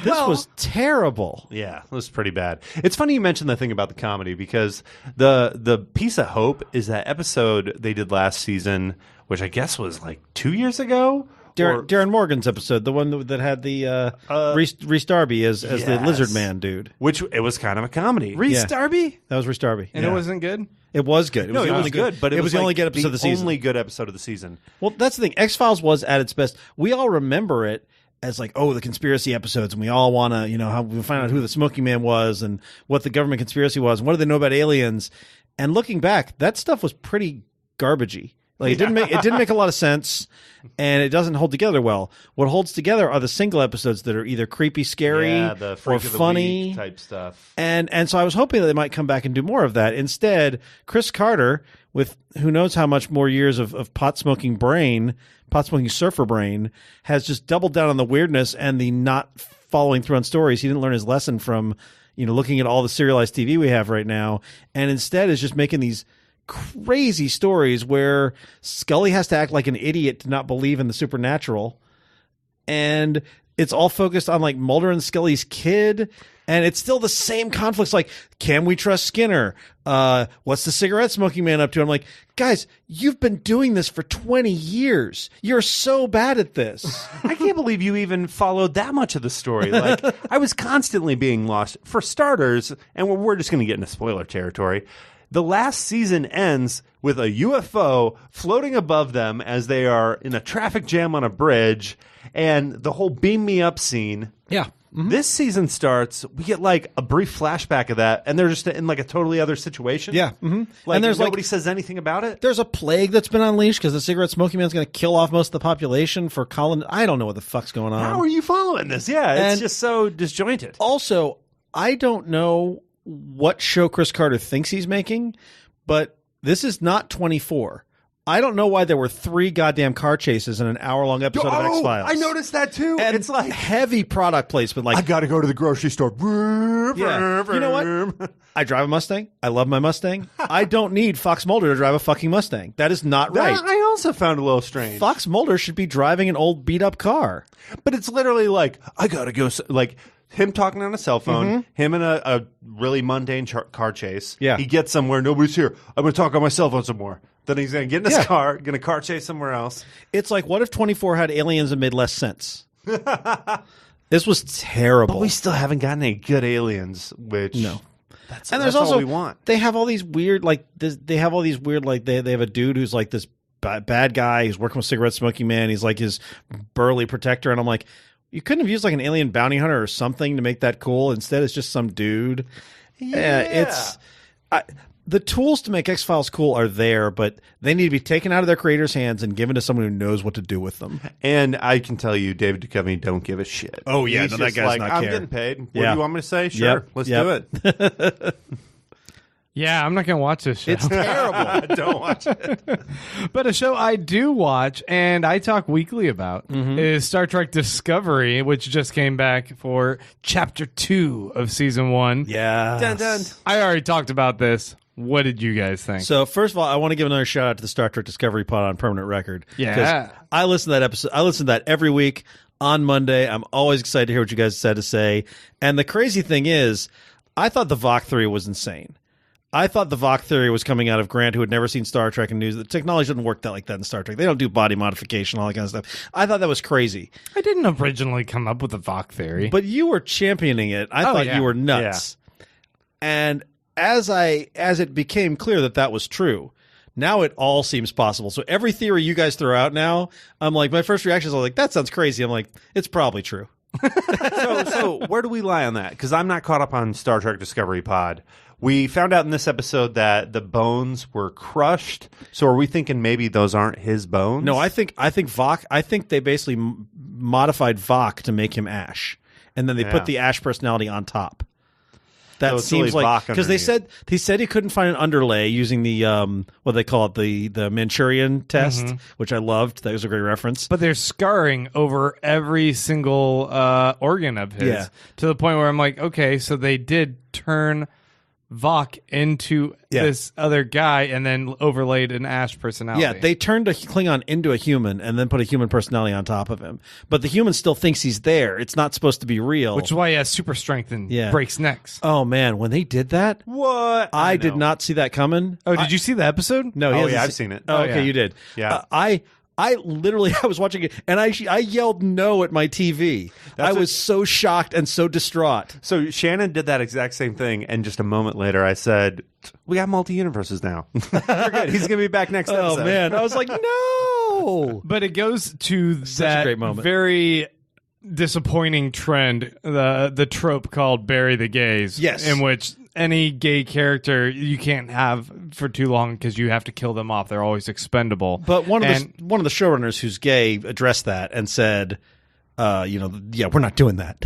This was terrible. Yeah, it was pretty bad. It's funny you mentioned the thing about the comedy, because the piece of hope is that episode they did last season, which I guess was like 2 years ago. Darren Morgan's episode, the one that had the Reese Darby as the Yes. Lizard Man dude. Which it was kind of a comedy. Reese Darby? That was Reese Darby. And it wasn't good? It was good. No, it was good, but it was the like only good episode of the season. Only good episode of the season. Well, that's the thing. X-Files was at its best. We all remember it as like, the conspiracy episodes, and we all want to, how we find out who the Smoking Man was and what the government conspiracy was and what do they know about aliens. And looking back, that stuff was pretty garbagey. Like it didn't make a lot of sense, and it doesn't hold together well. What holds together are the single episodes that are either creepy, scary, the or freak of the funny week type stuff. And so I was hoping that they might come back and do more of that. Instead, Chris Carter, with who knows how much more years of pot smoking surfer brain, has just doubled down on the weirdness and the not following through on stories. He didn't learn his lesson from looking at all the serialized TV we have right now, and instead is just making these crazy stories where Scully has to act like an idiot to not believe in the supernatural, and it's all focused on like Mulder and Scully's kid, and it's still the same conflicts. Like, can we trust Skinner? What's the cigarette smoking man up to? I'm like, guys, you've been doing this for 20 years. You're so bad at this. I can't believe you even followed that much of the story. Like, I was constantly being lost. For starters, and we're just going to get into spoiler territory, the last season ends with a UFO floating above them as they are in a traffic jam on a bridge, and the whole beam me up scene. Yeah. Mm-hmm. This season starts, we get like a brief flashback of that, and they're just in like a totally other situation. Yeah. Mm-hmm. Like, and there's nobody says anything about it. There's a plague that's been unleashed because the cigarette smoking man's going to kill off most of the population for I don't know what the fuck's going on. How are you following this? Yeah, it's And just so disjointed. Also, I don't know what show Chris Carter thinks he's making, but this is not 24. I don't know why there were 3 goddamn car chases in an hour-long episode of X-Files. I noticed that too. And it's like heavy product placement. Like, I got to go to the grocery store. yeah, you know what? I drive a Mustang. I love my Mustang. I don't need Fox Mulder to drive a fucking Mustang. That is not right. I also found a little strange. Fox Mulder should be driving an old beat-up car. But it's literally like, I got to go. Like, him talking on a cell phone, him in a really mundane car chase. Yeah. He gets somewhere, nobody's here. I'm going to talk on my cell phone some more. Then he's going to get in his car, going to car chase somewhere else. It's like, what if 24 had aliens and made less sense? This was terrible. But we still haven't gotten any good aliens, which... No. That's also, all we want. They have all these weird, like, they have a dude who's like this bad guy who's working with cigarette smoking man. He's like his burly protector. And I'm like, you couldn't have used like an alien bounty hunter or something to make that cool. Instead, it's just some dude. Yeah. The tools to make X-Files cool are there, but they need to be taken out of their creators' hands and given to someone who knows what to do with them. And I can tell you, David Duchovny don't give a shit. Oh, yeah. He's No, that just guy's like, not I'm care. getting paid. What Yeah. do you want me to say? Sure, let's do it. Yeah, I'm not going to watch this show. It's terrible. Don't watch it. But a show I do watch and I talk weekly about is Star Trek Discovery, which just came back for Chapter 2 of Season 1. Yeah. Dun, dun. I already talked about this. What did you guys think? So, first of all, I want to give another shout out to the Star Trek Discovery Pod on permanent record. Yeah. 'Cause I listen to that episode. I listen to that every week on Monday. I'm always excited to hear what you guys had to say. And the crazy thing is, I thought the Vok theory was insane. I thought the Vok theory was coming out of Grant, who had never seen Star Trek and knew the technology doesn't work that like that in Star Trek. They don't do body modification, all that kind of stuff. I thought that was crazy. I didn't originally come up with the Vok theory. But you were championing it. I thought yeah. you were nuts. And as it became clear that was true, now it all seems possible. So every theory you guys throw out now, I'm like, my first reaction is like, that sounds crazy. I'm like, it's probably true. So where do we lie on that? Because I'm not caught up on Star Trek Discovery Pod. We found out in this episode that the bones were crushed. So are we thinking maybe those aren't his bones? No, I think Vok. I think they basically modified Vok to make him Ash, and then they put the Ash personality on top. That So it's seems really like Vok because they underneath. said he couldn't find an underlay using the what they call it, the Manchurian test, which I loved. That was a great reference. But there's scarring over every single organ of his, Yeah. to the point where I'm like, okay, so they did turn Vok into this other guy and then overlaid an Ash personality. Yeah, they turned a Klingon into a human and then put a human personality on top of him. But the human still thinks he's there. It's not supposed to be real. which is why he has super strength and Yeah. breaks necks. Oh man, when they did that, What? I did not see that coming. Oh, did you see the episode? No, he Oh, hasn't yeah, I've seen it. Oh, okay, yeah. you did. Yeah. I literally I was watching it and I yelled no at my TV. I was so shocked and so distraught. So Shannon did that exact same thing, and just a moment later I said, we got multi-universes now. We're good. He's going to be back next episode. Oh man, I was like no. But it goes to a that great moment. very disappointing trend, the trope called bury the gays. Yes. In which any gay character you can't have for too long because you have to kill them off. They're always expendable. But one of the showrunners who's gay addressed that and said, yeah, we're not doing that.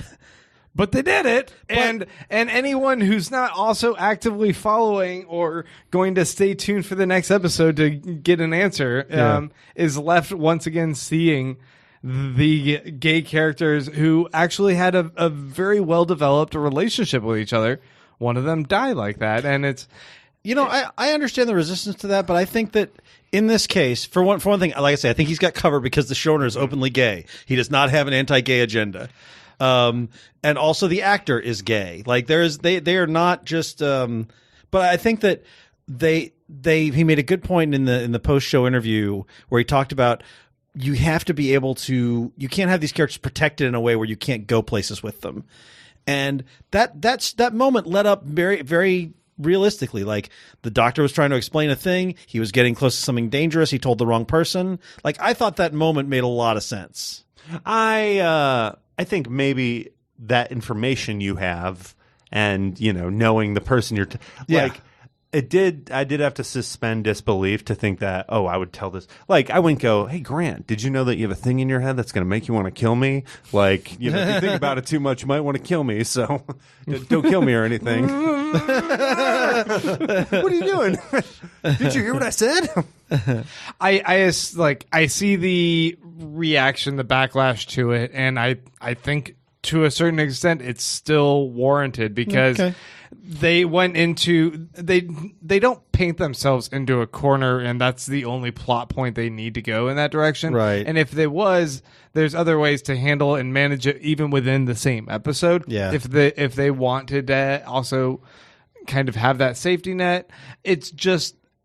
But they did it, and anyone who's not also actively following or going to stay tuned for the next episode to get an answer is left once again seeing the gay characters who actually had a very well-developed relationship with each other. One of them die like that, and it's... I understand the resistance to that, but I think that in this case, for one thing, like I say, I think he's got covered because the showrunner is openly gay. He does not have an anti-gay agenda. And also the actor is gay. Like they are not just, but I think that he made a good point in the post-show interview where he talked about you have to be able to, you can't have these characters protected in a way where you can't go places with them. And that moment led up very, very realistically. Like the doctor was trying to explain a thing. He was getting close to something dangerous. He told the wrong person. Like I thought that moment made a lot of sense. I think maybe that information you have and, knowing the person you're like, I did have to suspend disbelief to think that, I would tell this. Like, I wouldn't go, hey, Grant, did you know that you have a thing in your head that's going to make you want to kill me? Like, if you think about it too much, you might want to kill me. So don't kill me or anything. What are you doing? Did you hear what I said? I see the reaction, the backlash to it, and I think to a certain extent it's still warranted because they went into they don't paint themselves into a corner, and that's the only plot point they need to go in that direction. Right. And if there was, there's other ways to handle and manage it even within the same episode. Yeah. If they wanted to also kind of have that safety net, it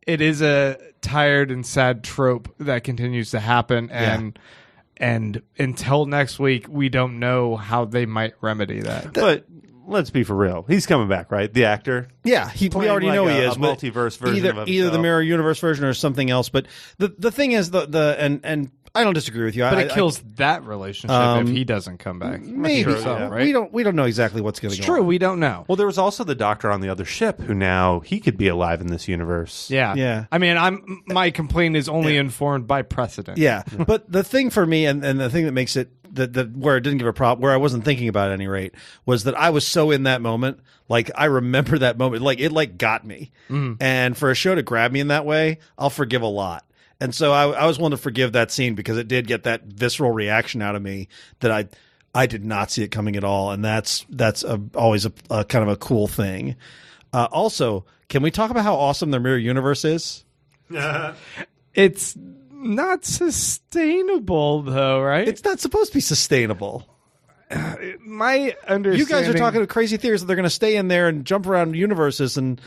is a tired and sad trope that continues to happen, and until next week, we don't know how they might remedy that. But let's be for real. He's coming back, right? The actor? Yeah, we already know he is. A multiverse version of himself. Either the mirror universe version or something else. But the thing is, and I don't disagree with you. But it kills that relationship if he doesn't come back. Maybe so, right? We don't know exactly what's going to go. It's true. On. We don't know. Well, there was also the doctor on the other ship who now he could be alive in this universe. Yeah. I mean, my complaint is only informed by precedent. Yeah. But the thing for me, and the thing that makes it where it didn't give a problem, where I wasn't thinking about it at any rate, was that I was so in that moment. Like I remember that moment. Like it got me. And for a show to grab me in that way, I'll forgive a lot. And so I was willing to forgive that scene because it did get that visceral reaction out of me that I did not see it coming at all, and that's always a kind of a cool thing. Also, can we talk about how awesome their mirror universe is? It's not sustainable, though, right? It's not supposed to be sustainable. My understanding. You guys are talking crazy theories that they're going to stay in there and jump around universes, and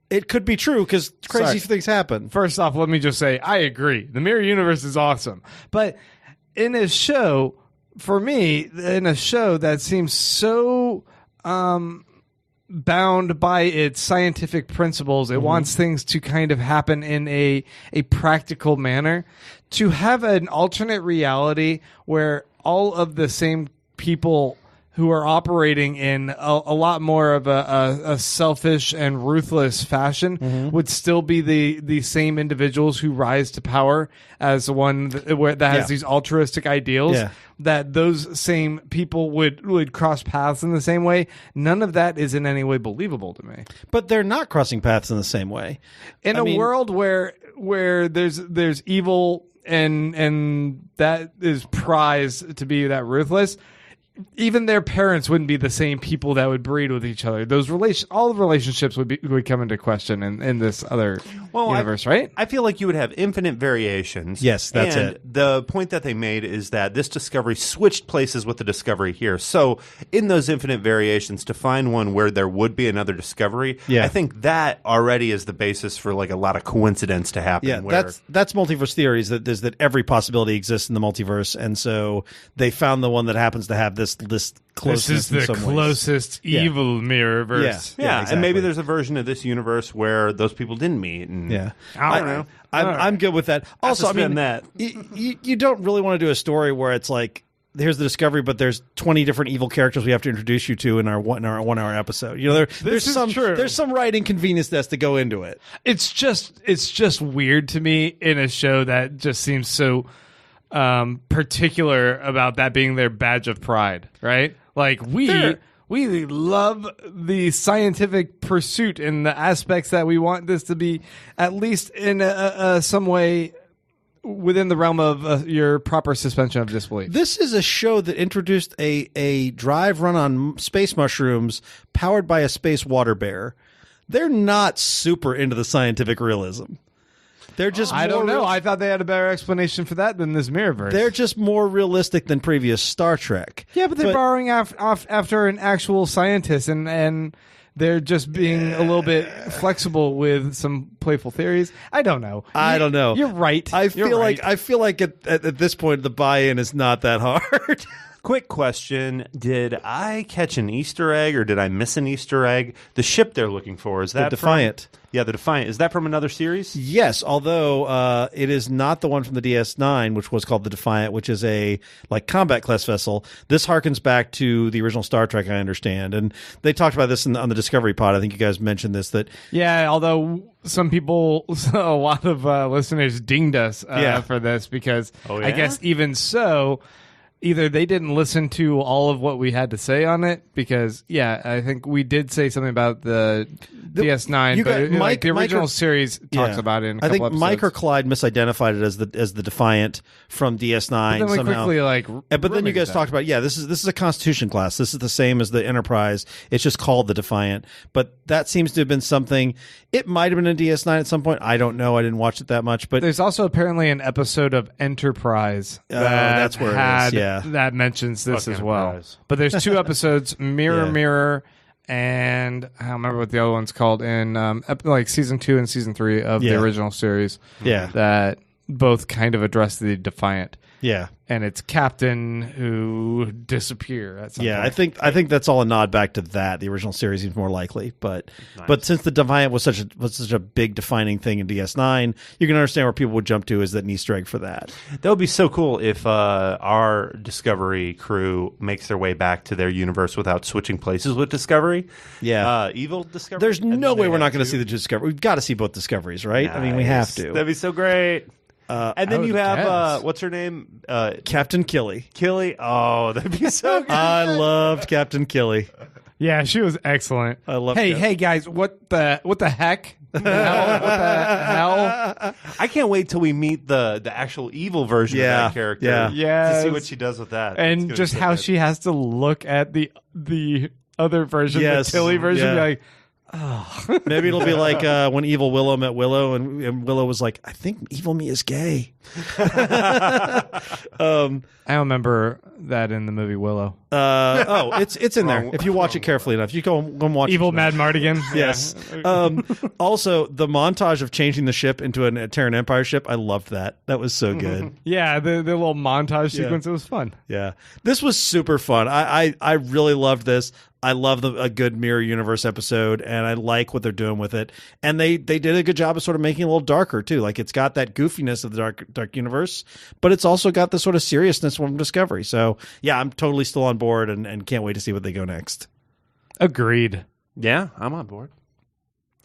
it could be true because crazy things happen. First off, let me just say I agree. The mirror universe is awesome, but in a show, for me, in a show that seems so bound by its scientific principles, it wants things to kind of happen in a practical manner. To have an alternate reality where all of the same people who are operating in a lot more of a selfish and ruthless fashion would still be the same individuals who rise to power as the one that has these altruistic ideals, that those same people would cross paths in the same way. None of that is in any way believable to me. But they're not crossing paths in the same way. In a world where there's evil and that is prized to be that ruthless, even their parents wouldn't be the same people that would breed with each other. Those all the relationships would come into question in this other universe, right? I feel like you would have infinite variations. Yes, that's and it. The point that they made is that this discovery switched places with the discovery here. So in those infinite variations, to find one where there would be another discovery, I think that already is the basis for like a lot of coincidence to happen. Yeah, that's multiverse theories. That every possibility exists in the multiverse, and so they found the one that happens to have this closeness. This is the closest evil mirrorverse. Yeah, exactly. And maybe there's a version of this universe where those people didn't meet. And I don't know. I'm good with that. Also, I mean, that you don't really want to do a story where it's like here's the Discovery, but there's 20 different evil characters we have to introduce you to in our 1 hour episode. You know, there's some writing convenience that has to go into it. It's just weird to me in a show that just seems so particular about that being their badge of pride, right? Like we love the scientific pursuit and the aspects that we want this to be, at least in some way, within the realm of your proper suspension of disbelief. This is a show that introduced a drive run on space mushrooms powered by a space water bear. They're not super into the scientific realism. They're just I don't know. I thought they had a better explanation for that than this Mirrorverse. They're just more realistic than previous Star Trek. Yeah, but they're borrowing off after an actual scientist, and they're just being a little bit flexible with some playful theories. I don't know. I don't know. You're right. I feel like at this point the buy-in is not that hard. Quick question. Did I catch an Easter egg or did I miss an Easter egg? The ship they're looking for, is that the Defiant? The Defiant. Is that from another series? Yes, although it is not the one from the DS9, which was called the Defiant, which is a combat class vessel. This harkens back to the original Star Trek, I understand. And they talked about this on the Discovery Pod. I think you guys mentioned this. Yeah, although some people, a lot of listeners dinged us for this because I guess even so, either they didn't listen to all of what we had to say on it, because I think we did say something about the DS9, but the original series talks about it in a couple episodes. Mike or Clyde misidentified it as the Defiant from DS9 but then we somehow. But then you guys talked about this is a Constitution class. This is the same as the Enterprise. It's just called the Defiant. But that seems to have been something. It might have been in DS9 at some point. I don't know. I didn't watch it that much. But there's also apparently an episode of Enterprise that's where it is. Yeah. That mentions this as well. Enterprise. But there's two episodes, Mirror, and I don't remember what the other one's called, in season 2 and season 3 of the original series. Yeah. That both kind of address the Defiant. Yeah. And it's Captain who disappear at some point. I think that's all a nod back to that. The original series seems more likely, but since the Defiant was such a big defining thing in DS9, you can understand where people would jump to is that an Easter egg for that. That would be so cool if our Discovery crew makes their way back to their universe without switching places with Discovery. Yeah, evil Discovery. There's no way we're not going to see the Discovery. We've got to see both Discoveries, right? Nice. I mean, we have to. That'd be so great. And then you have what's her name? Captain Killy. Killy. Oh, that'd be so good. I loved Captain Killy. Yeah, she was excellent. I love. Hey guys, what the heck? What the hell? I can't wait till we meet the actual evil version of that character. Yeah, to see what she does with that, and just how she has to look at the other version, the Tilly version, and be like. Oh. Maybe it'll be like when Evil Willow met Willow, and Willow was like, "I think Evil Me is gay." I don't remember that in the movie Willow. It's in there. If you watch it carefully enough, you go and watch Evil Mad Mardigan. Yes. Also, the montage of changing the ship into a Terran Empire ship, I loved that. That was so good. Yeah, the little montage sequence. It was fun. Yeah, this was super fun. I really loved this. I love a good Mirror Universe episode, and I like what they're doing with it. And they did a good job of sort of making it a little darker, too. Like, it's got that goofiness of the dark universe, but it's also got the sort of seriousness from Discovery. So, yeah, I'm totally still on board and can't wait to see what they go next. Agreed. Yeah, I'm on board.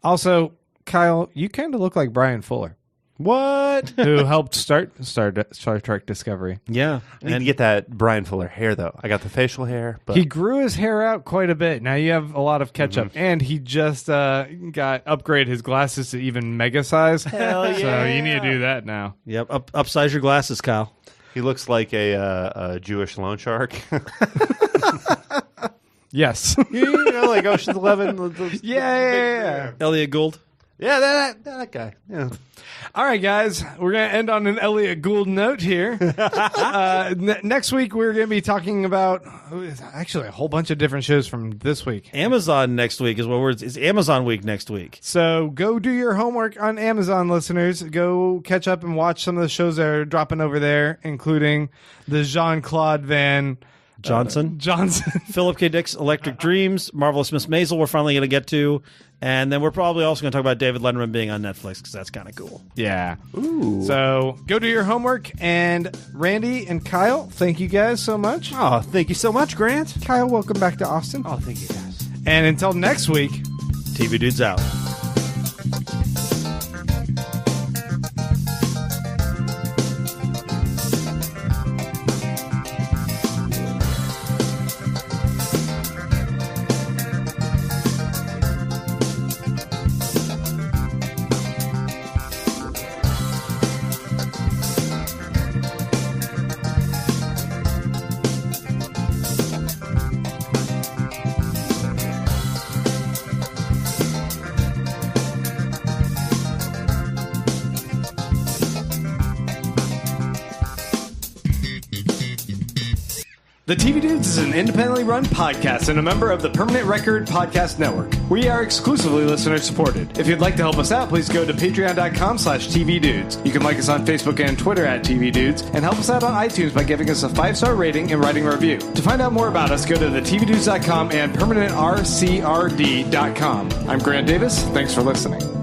Also, Kyle, you kind of look like Brian Fuller. What? Who helped start Star Trek Discovery. Yeah. I need to get that Brian Fuller hair, though. I got the facial hair. But he grew his hair out quite a bit. Now you have a lot of catch-up. And he just upgraded his glasses to even mega size. Hell yeah. So you need to do that now. Yep. Upsize your glasses, Kyle. He looks like a Jewish loan shark. Yes. You know, like Ocean's 11. Yeah. Elliot Gould. Yeah, that guy. Yeah. All right, guys. We're going to end on an Elliot Gould note here. Next week, we're going to be talking about actually a whole bunch of different shows from this week. Amazon next week is Amazon week next week. So go do your homework on Amazon, listeners. Go catch up and watch some of the shows that are dropping over there, including the Jean-Claude Van Johnson. Philip K. Dick's Electric Dreams, Marvelous Miss Maisel we're finally going to get to, and then we're probably also going to talk about David Letterman being on Netflix because that's kind of cool. Yeah. Ooh. So go do your homework, and Randy and Kyle, thank you guys so much. Oh, thank you so much, Grant. Kyle, welcome back to Austin. Oh, thank you, guys. And until next week, TV Dudes out. The TV Dudes is an independently run podcast and a member of the Permanent Record Podcast Network. We are exclusively listener supported. If you'd like to help us out, please go to patreon.com/tvdudes. You can like us on Facebook and Twitter at TV Dudes, and help us out on iTunes by giving us a 5-star rating and writing a review. To find out more about us, go to thetvdudes.com and permanentrcrd.com. I'm Grant Davis. Thanks for listening.